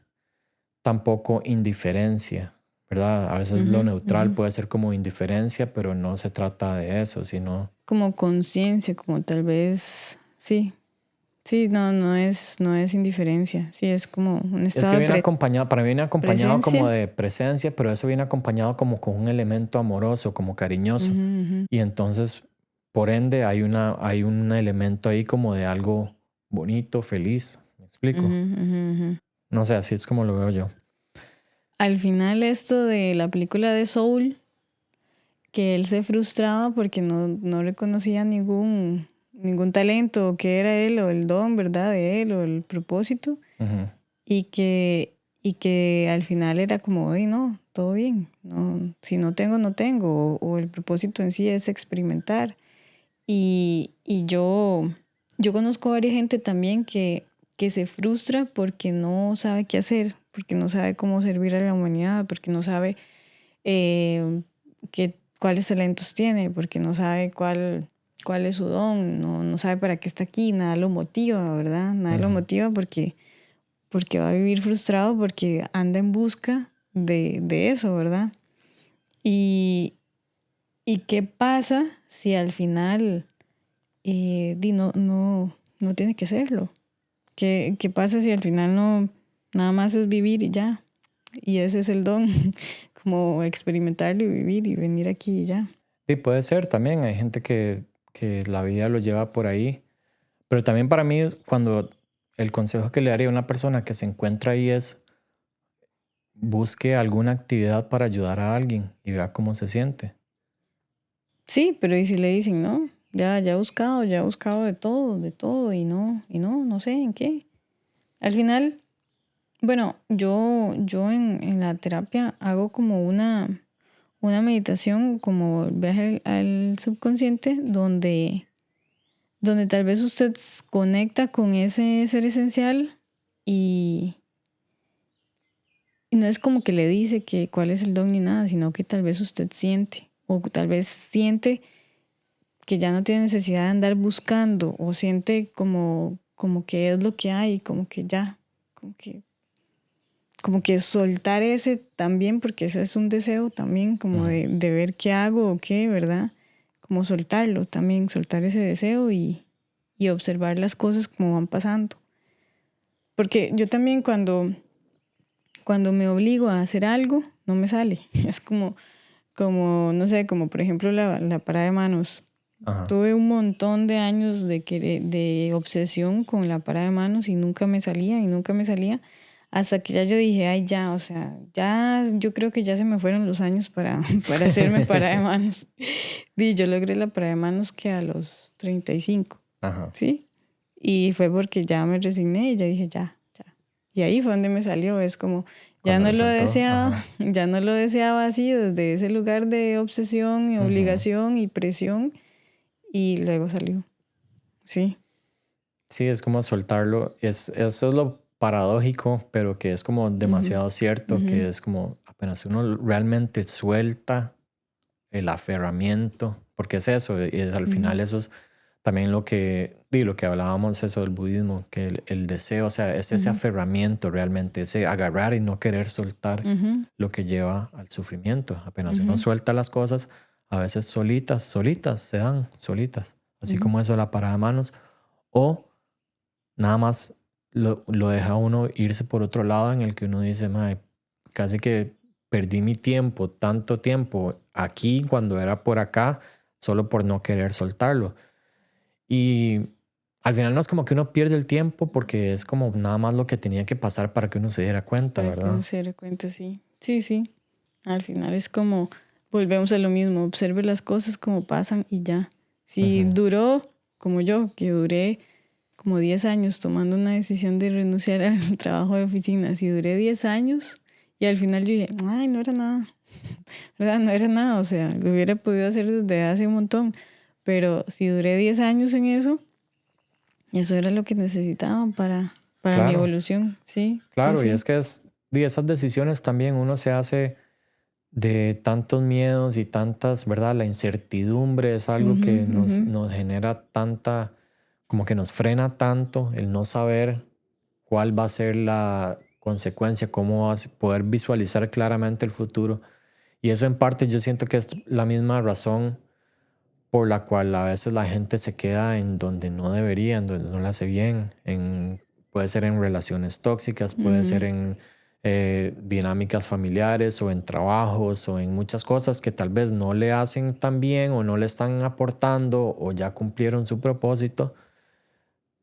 tampoco indiferencia, ¿verdad? A veces lo
Ujú,
neutral
ujú.
puede ser como indiferencia, pero no se trata de eso, sino...
Como conciencia, como tal vez, sí, sí, no, no es indiferencia, sí, es como un
Es
estado
que
de
viene acompañado, para mí viene acompañado como
presencia.
de presencia, pero eso viene acompañado como con un elemento amoroso, como cariñoso.
Ujú, ujú,
Y entonces, por ende, hay un elemento ahí como de algo bonito, feliz. ¿Me explico?
ujú, ujú, ujú.
No sé, así es como lo veo yo.
Al final esto de la película de Soul, que él se frustraba porque no reconocía ningún talento, o que era él, o el don, ¿verdad? De él, o el propósito,
Ujú,
y que al final era como, "Ay, no, todo bien, no, si no tengo, no tengo", o el propósito en sí es experimentar. Y yo conozco a varias gente también que se frustra porque no sabe qué hacer, porque no sabe cómo servir a la humanidad, porque no sabe eh, cuáles talentos tiene, porque no sabe cuál es su don, no sabe para qué está aquí, nada lo motiva, ¿verdad? Nada lo
ujú.
motiva porque va a vivir frustrado, porque anda en busca de eso, ¿verdad? Y, ¿y qué pasa si al final no tiene que hacerlo? ¿Qué pasa si al final no, nada más es vivir y ya? Y ese es el don, como experimentarlo y vivir y venir aquí y ya.
Sí, puede ser también. Hay gente que la vida lo lleva por ahí. Pero también para mí, cuando el consejo que le daría a una persona que se encuentra ahí es busque alguna actividad para ayudar a alguien y vea cómo se siente.
Sí, pero ¿y si le dicen no? Ya he buscado de todo no sé en qué. Al final, bueno, yo en la terapia hago como una meditación, como viaje al subconsciente, donde tal vez usted conecta con ese ser esencial y, y no es como que le dice que cuál es el don ni nada, sino que tal vez usted siente, o tal vez siente que ya no tiene necesidad de andar buscando, o siente como que es lo que hay, como que ya, como que, como que soltar ese también, porque ese es un deseo también, como
Ujú,
de ver qué hago o qué, ¿verdad? Como soltarlo también, soltar ese deseo y observar las cosas como van pasando. Porque yo también cuando me obligo a hacer algo, no me sale. Es como no sé, como por ejemplo la parada de manos.
ajá.
Tuve un montón de años de obsesión con la parada de manos y nunca me salía y nunca me salía. Hasta que ya yo dije, ay, ya, o sea, ya, yo creo que ya se me fueron los años para hacerme parada de manos. Y yo logré la parada de manos que a los 35,
Ajá.
¿sí? Y fue porque ya me resigné y ya dije, ya, ya. Y ahí fue donde me salió, es como, ya
Cuando
no
lo
lo
soltó,
deseaba,
ajá.
ya no lo deseaba así, desde ese lugar de obsesión y
Ujú.
obligación y presión, y luego salió, sí.
Sí, es como soltarlo. Eso es lo paradójico, pero que es como
Ujú,
demasiado cierto,
ujú,
que es como apenas uno realmente suelta el aferramiento, porque es eso, y es, al
ujú,
final eso es también lo que hablábamos, eso del budismo, que el deseo, o sea, es ese
ujú,
aferramiento realmente, ese agarrar y no querer soltar
ujú,
lo que lleva al sufrimiento. Apenas uno
ujú,
suelta las cosas, a veces solitas, solitas se dan, solitas, así
ujú.
como eso la parada de manos, o nada más lo deja uno irse por otro lado en el que uno dice, mae, casi que perdí mi tiempo, tanto tiempo aquí cuando era por acá, solo por no querer soltarlo. Y al final no es como que uno pierde el tiempo porque es como nada más lo que tenía que pasar para que uno se diera cuenta,
Para que uno
¿verdad?
se dé cuenta, sí. Sí, sí. Al final es como, volvemos a lo mismo, observe las cosas como pasan y ya. Si
Ujú.
duró, como yo, que duré como 10 años tomando una decisión de renunciar al trabajo de oficina, si duré 10 años y al final yo dije, ay, no era nada, ¿verdad? No era nada, o sea, lo hubiera podido hacer desde hace un montón, pero si duré 10 años en eso, eso era lo que necesitaba para mi
Claro,
evolución, sí, sí,
claro, y
sí.
es que y esas decisiones también uno se hace de tantos miedos y tantas, ¿verdad? La incertidumbre es algo
Ujú,
que
ujú,
nos genera tanta, como que nos frena tanto el no saber cuál va a ser la consecuencia, cómo vas a poder visualizar claramente el futuro. Y eso en parte yo siento que es la misma razón por la cual a veces la gente se queda en donde no debería, en donde no le hace bien, puede ser en relaciones tóxicas, puede ser
ujú,
en dinámicas familiares o en trabajos o en muchas cosas que tal vez no le hacen tan bien o no le están aportando o ya cumplieron su propósito,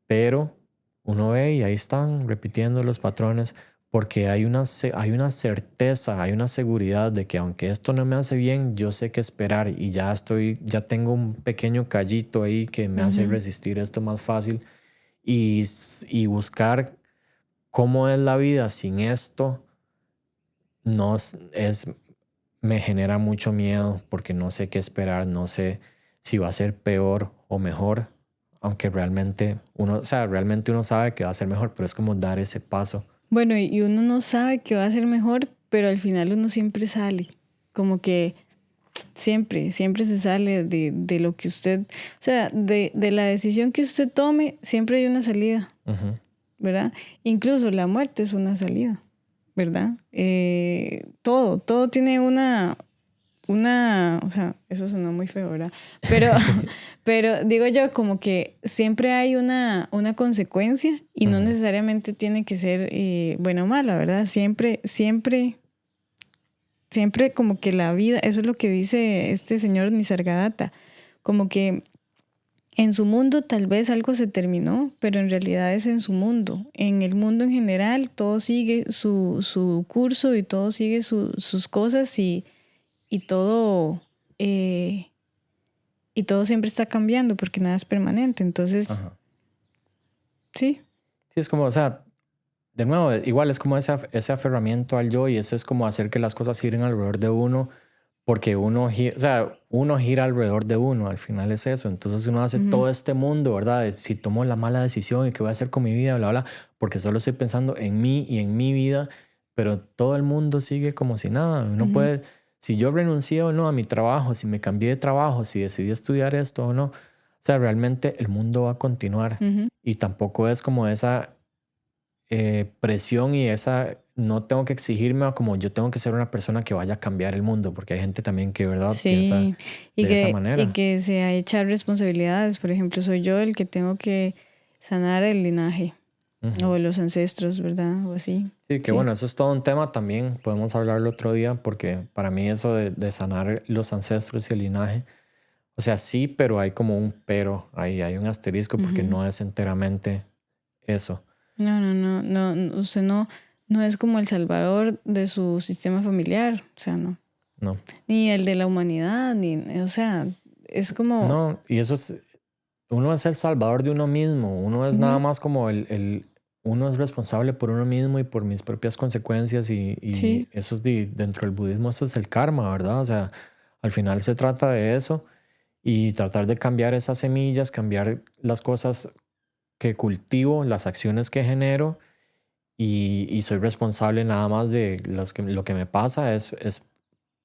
pero uno ve y ahí están repitiendo los patrones porque hay hay una certeza, hay una seguridad de que aunque esto no me hace bien, yo sé qué esperar y ya tengo un pequeño callito ahí que me hace
ujú,
resistir esto más fácil y buscar cómo es la vida sin esto no me genera mucho miedo porque no sé qué esperar, no sé si va a ser peor o mejor, aunque realmente uno, o sea, realmente uno sabe que va a ser mejor, pero es como dar ese paso.
Bueno, y uno no sabe que va a ser mejor, pero al final uno siempre sale. Como que siempre, siempre se sale de lo que usted, o sea, de la decisión que usted tome, siempre hay una salida,
Ujú,
¿verdad? Incluso la muerte es una salida, ¿verdad? Todo tiene o sea, eso sonó muy feo, ¿verdad? Pero, pero digo yo, como que siempre hay una consecuencia y no
ujú,
necesariamente tiene que ser buena o mala, ¿verdad? Siempre como que la vida, eso es lo que dice este señor Nisargadatta, como que en su mundo tal vez algo se terminó, pero en realidad es en su mundo. En el mundo en general todo sigue su curso y todo sigue sus cosas y todo, eh, y todo siempre está cambiando porque nada es permanente. Entonces,
ajá.
sí.
Sí, es como, o sea, de nuevo, igual es como ese aferramiento al yo y eso es como hacer que las cosas giren alrededor de uno porque o sea, uno gira alrededor de uno, al final es eso. Entonces uno hace
Ujú,
todo este mundo, ¿verdad? De si tomo la mala decisión y qué voy a hacer con mi vida, bla, bla, porque solo estoy pensando en mí y en mi vida, pero todo el mundo sigue como si nada. Uno
ujú,
puede, si yo renuncié o no a mi trabajo, si me cambié de trabajo, si decidí estudiar esto o no, o sea, realmente el mundo va a continuar
ujú.
y tampoco es como esa presión y esa, no tengo que exigirme a como yo tengo que ser una persona que vaya a cambiar el mundo, porque hay gente también que, ¿verdad?, piensa
Sí, y
de esa
y
manera.
que se ha echado responsabilidades. Por ejemplo, soy yo el que tengo que sanar el linaje
Ujú.
o los ancestros, ¿verdad? O así.
Sí, que
Sí.
bueno, eso es todo un tema también, podemos hablarlo otro día, porque para mí eso de sanar los ancestros y el linaje, o sea, sí, pero hay como un pero, ahí hay un asterisco porque
Ujú.
no es enteramente eso,
No, no, no, no, usted no es como el salvador de su sistema familiar, o sea, no.
¿no?
Ni el de la humanidad, ni, o sea, es como,
No, y eso es, uno es el salvador de uno mismo, uno es nada
ujú,
más como uno es responsable por uno mismo y por mis propias consecuencias y
sí,
eso es dentro del budismo, eso es el karma, ¿verdad? O sea, al final se trata de eso y tratar de cambiar esas semillas, cambiar las cosas que cultivo, las acciones que genero y soy responsable nada más de lo que me pasa es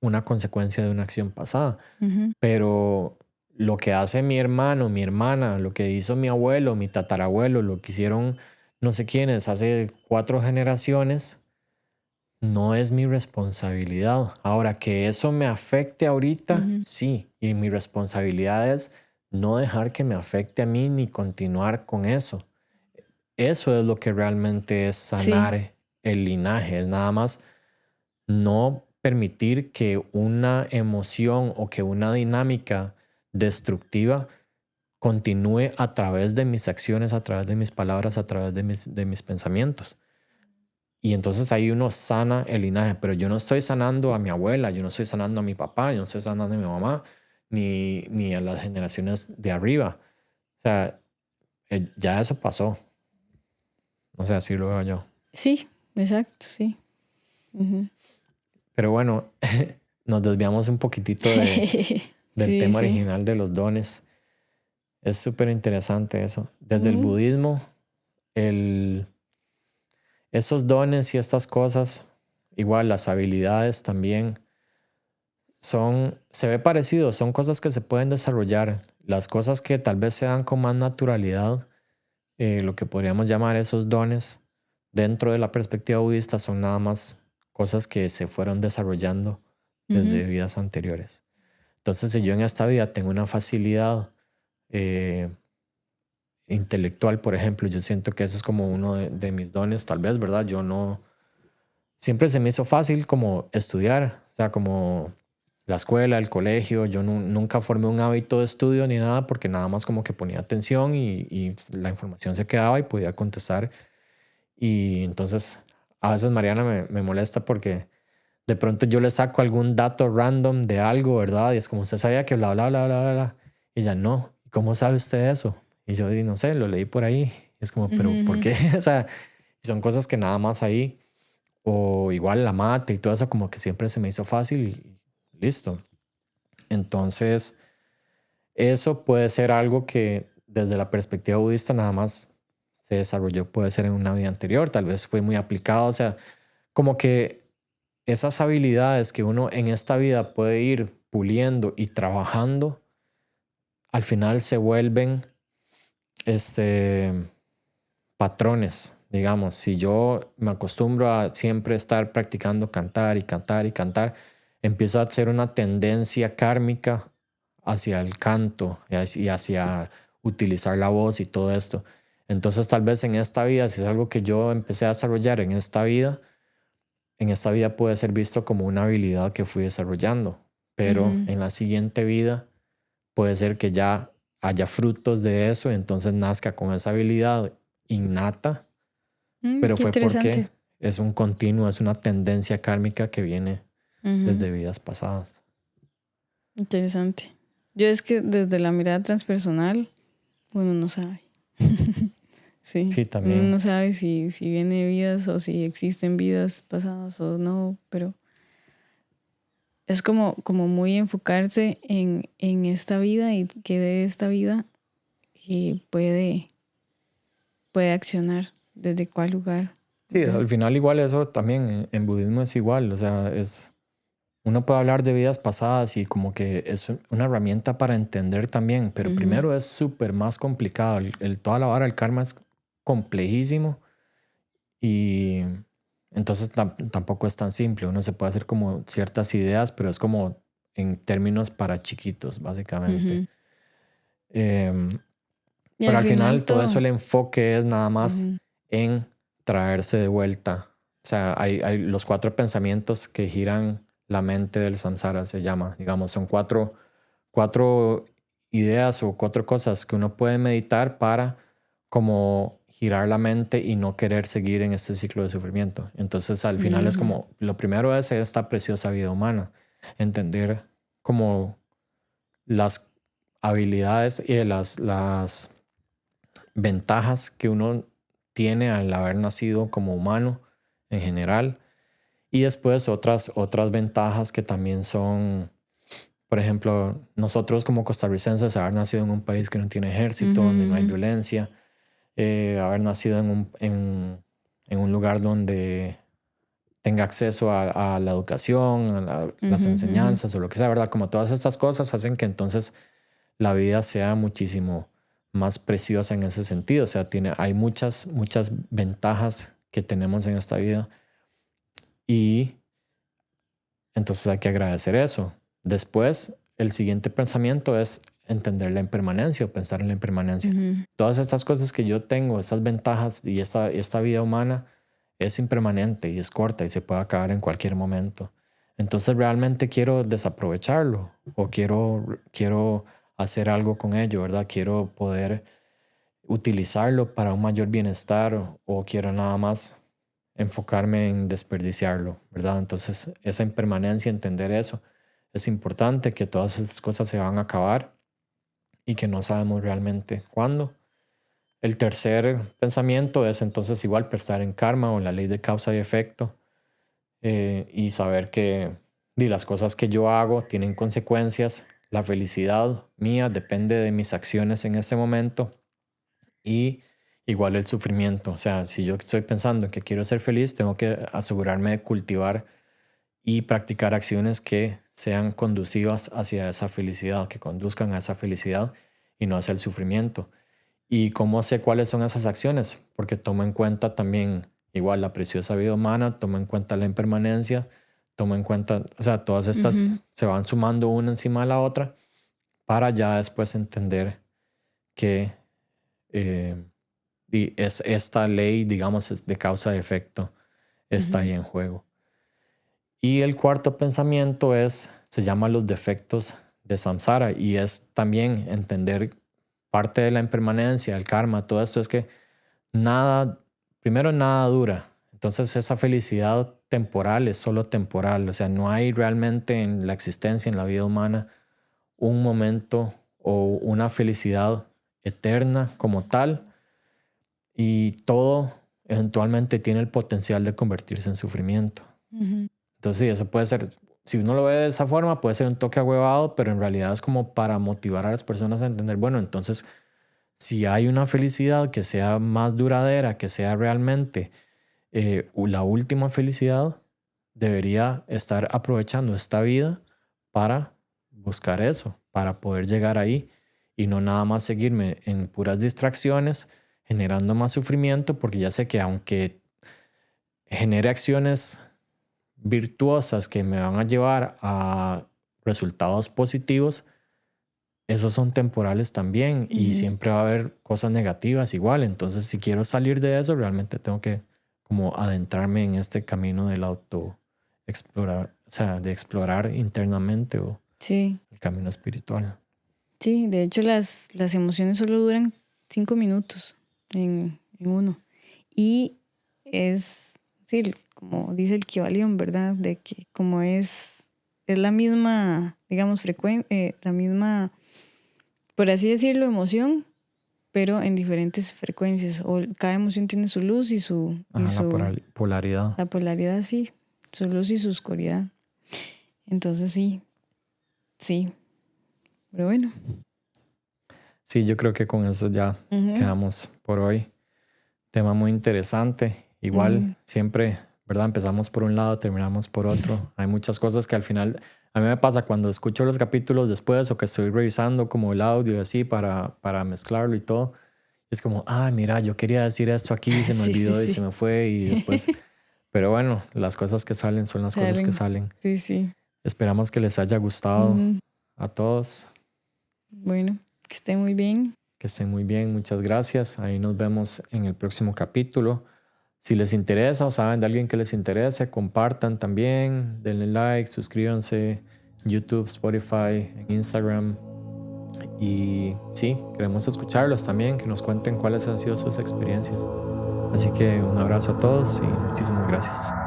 una consecuencia de una acción pasada.
Ujú,
Pero lo que hace mi hermano, mi hermana, lo que hizo mi abuelo, mi tatarabuelo, lo que hicieron no sé quiénes hace 4 generaciones, no es mi responsabilidad. Ahora, que eso me afecte ahorita,
ujú.
sí, y mi responsabilidad es no dejar que me afecte a mí ni continuar con eso. Eso es lo que realmente es
Sí,
sanar el linaje, es nada más no permitir que una emoción o que una dinámica destructiva continúe a través de mis acciones, a través de mis palabras, a través de mis pensamientos. Y entonces ahí uno sana el linaje, pero yo no estoy sanando a mi abuela, yo no estoy sanando a mi papá, yo no estoy sanando a mi mamá, ni a las generaciones de arriba. O sea, ya eso pasó. O sea, así lo veo yo.
sí, exacto, sí. Ujú.
Pero bueno, nos desviamos un poquitito del
Sí,
tema
sí.
original de los dones. Es súper interesante eso. Desde el
Ujú,
budismo, el, esos dones y estas cosas, igual las habilidades también, se ve parecido, son cosas que se pueden desarrollar. Las cosas que tal vez se dan con más naturalidad, lo que podríamos llamar esos dones, dentro de la perspectiva budista, son nada más cosas que se fueron desarrollando
ujú,
desde vidas anteriores. Entonces, si yo en esta vida tengo una facilidad eh, intelectual, por ejemplo, yo siento que eso es como uno de mis dones, tal vez, ¿verdad? Yo no, siempre se me hizo fácil como estudiar, o sea, como la escuela, el colegio, yo nunca formé un hábito de estudio ni nada porque nada más como que ponía atención y la información se quedaba y podía contestar. Y entonces, a veces Mariana me molesta porque de pronto yo le saco algún dato random de algo, ¿verdad? Y es como usted sabía que bla, bla, bla, bla, bla, bla. Y ella, no. ¿Cómo sabe usted eso? Y yo, "Di, no sé, lo leí por ahí". Y es como,
ujú,
pero ¿por
ujú.
qué? O sea, son cosas que nada más ahí, o igual la mate y todo eso, como que siempre se me hizo fácil y listo. Entonces, eso puede ser algo que desde la perspectiva budista nada más se desarrolló, puede ser en una vida anterior, tal vez fue muy aplicado, o sea, como que esas habilidades que uno en esta vida puede ir puliendo y trabajando, al final se vuelven este, patrones. Digamos, si yo me acostumbro a siempre estar practicando cantar y cantar y cantar, empiezo a hacer una tendencia kármica hacia el canto y hacia utilizar la voz y todo esto. Entonces, tal vez en esta vida, si es algo que yo empecé a desarrollar en esta vida puede ser visto como una habilidad que fui desarrollando, pero
Ujú.
en la siguiente vida puede ser que ya haya frutos de eso, entonces nazca con esa habilidad innata, pero
Qué
fue porque
interesante.
es un continuo, es una tendencia kármica que viene
Ujú,
desde vidas pasadas.
interesante. Yo es que desde la mirada transpersonal, uno no sabe. Sí,
Sí,
uno
también.
no sabe si viene de vidas o si existen vidas pasadas o no, pero es como muy enfocarse en esta vida y que de esta vida puede, puede accionar desde cuál lugar,
Sí,
¿verdad?
al final igual eso también en budismo es igual, o sea, uno puede hablar de vidas pasadas y como que es una herramienta para entender también, pero
Ujú,
primero es súper más complicado. Toda la vara del karma es complejísimo y entonces tampoco es tan simple. Uno se puede hacer como ciertas ideas, pero es como en términos para chiquitos, básicamente.
ujú.
Em,
Y
pero
al
al
final
final todo
todo.
eso el enfoque es nada más
Ujú,
en traerse de vuelta. O sea, hay los 4 pensamientos que giran la mente del samsara, se llama. Digamos, son cuatro ideas o 4 cosas que uno puede meditar para como girar la mente y no querer seguir en este ciclo de sufrimiento. Entonces, al final es
ujú,
como, lo primero es esta preciosa vida humana, entender como las habilidades y las ventajas que uno tiene al haber nacido como humano en general y después otras ventajas que también son, por ejemplo, nosotros como costarricenses haber nacido en un país que no tiene ejército,
ujú,
donde no hay
ujú.
violencia, haber nacido en un lugar donde tenga acceso a la educación, las
Ujú, ujú.
enseñanzas o lo que sea, ¿verdad? Como todas estas cosas hacen que entonces la vida sea muchísimo más preciosa en ese sentido. O sea, hay muchas ventajas que tenemos en esta vida y entonces hay que agradecer eso. Después, el siguiente pensamiento es entender la impermanencia o pensar en la impermanencia.
Ujú.
Todas estas cosas que yo tengo, estas ventajas y esta vida humana es impermanente y es corta y se puede acabar en cualquier momento. Entonces realmente quiero desaprovecharlo o quiero hacer algo con ello, ¿verdad? Quiero poder utilizarlo para un mayor bienestar o quiero nada más enfocarme en desperdiciarlo, ¿verdad? Entonces, esa impermanencia, entender eso, es importante que todas esas cosas se van a acabar y que no sabemos realmente cuándo. El tercer pensamiento es entonces igual pensar en karma o en la ley de causa y efecto y saber que las cosas que yo hago tienen consecuencias. La felicidad mía depende de mis acciones en ese momento y igual el sufrimiento. O sea, si yo estoy pensando que quiero ser feliz, tengo que asegurarme de cultivar y practicar acciones que sean conducivas hacia esa felicidad, que conduzcan a esa felicidad y no hacia el sufrimiento. ¿Y cómo sé cuáles son esas acciones? Porque tomo en cuenta también igual la preciosa vida humana, tomo en cuenta la impermanencia, tomo en cuenta, o sea, todas
Ujú.
estas se van sumando una encima de la otra para ya después entender que eh, y es esta ley, digamos, es de causa y efecto, está
Ujú.
ahí en juego. Y el cuarto pensamiento se llama los defectos de samsara y es también entender parte de la impermanencia, el karma, todo esto es que nada, primero nada dura. Entonces esa felicidad temporal es solo temporal, o sea, no hay realmente en la existencia, en la vida humana, un momento o una felicidad eterna como tal y todo eventualmente tiene el potencial de convertirse en sufrimiento.
Ujú.
Entonces, sí, eso puede ser, si uno lo ve de esa forma, puede ser un toque ahuevado, pero en realidad es como para motivar a las personas a entender, bueno, entonces, si hay una felicidad que sea más duradera, que sea realmente la última felicidad, debería estar aprovechando esta vida para buscar eso, para poder llegar ahí y no nada más seguirme en puras distracciones, generando más sufrimiento, porque ya sé que aunque genere acciones virtuosas que me van a llevar a resultados positivos, esos son temporales también y
Ujú.
siempre va a haber cosas negativas igual. Entonces, si quiero salir de eso, realmente tengo que como adentrarme en este camino del auto explorar, o sea, de explorar internamente o
Sí,
el camino espiritual.
sí, de hecho las emociones solo duran 5 minutos en uno. Y es, sí, como dice el Kybalión, ¿verdad? De que como es la misma, digamos, la misma, por así decirlo, emoción, pero en diferentes frecuencias. O cada emoción tiene su luz y
Ajá, la
su,
polaridad.
la polaridad, sí, su luz y su oscuridad. Entonces sí, sí, pero bueno.
Sí, yo creo que con eso ya
Ujú,
quedamos por hoy. Tema muy interesante. Igual,
ujú.
siempre, ¿verdad? Empezamos por un lado, terminamos por otro. Hay muchas cosas que al final, a mí me pasa cuando escucho los capítulos después o que estoy revisando como el audio y así para mezclarlo y todo. Es como, ah, mira, yo quería decir esto aquí, se me
Sí, sí,
olvidó y se
sí.
me fue y después, pero bueno, las cosas que salen son las cosas que
Salen.
salen.
Sí, sí.
Esperamos que les haya gustado
Ujú.
a todos,
Bueno, que esté muy bien.
que estén muy bien, muchas gracias. Ahí nos vemos en el próximo capítulo. Si les interesa o saben de alguien que les interese, compartan también, denle like, suscríbanse en YouTube, Spotify, en Instagram. Y sí, queremos escucharlos también, que nos cuenten cuáles han sido sus experiencias. Así que un abrazo a todos y muchísimas gracias.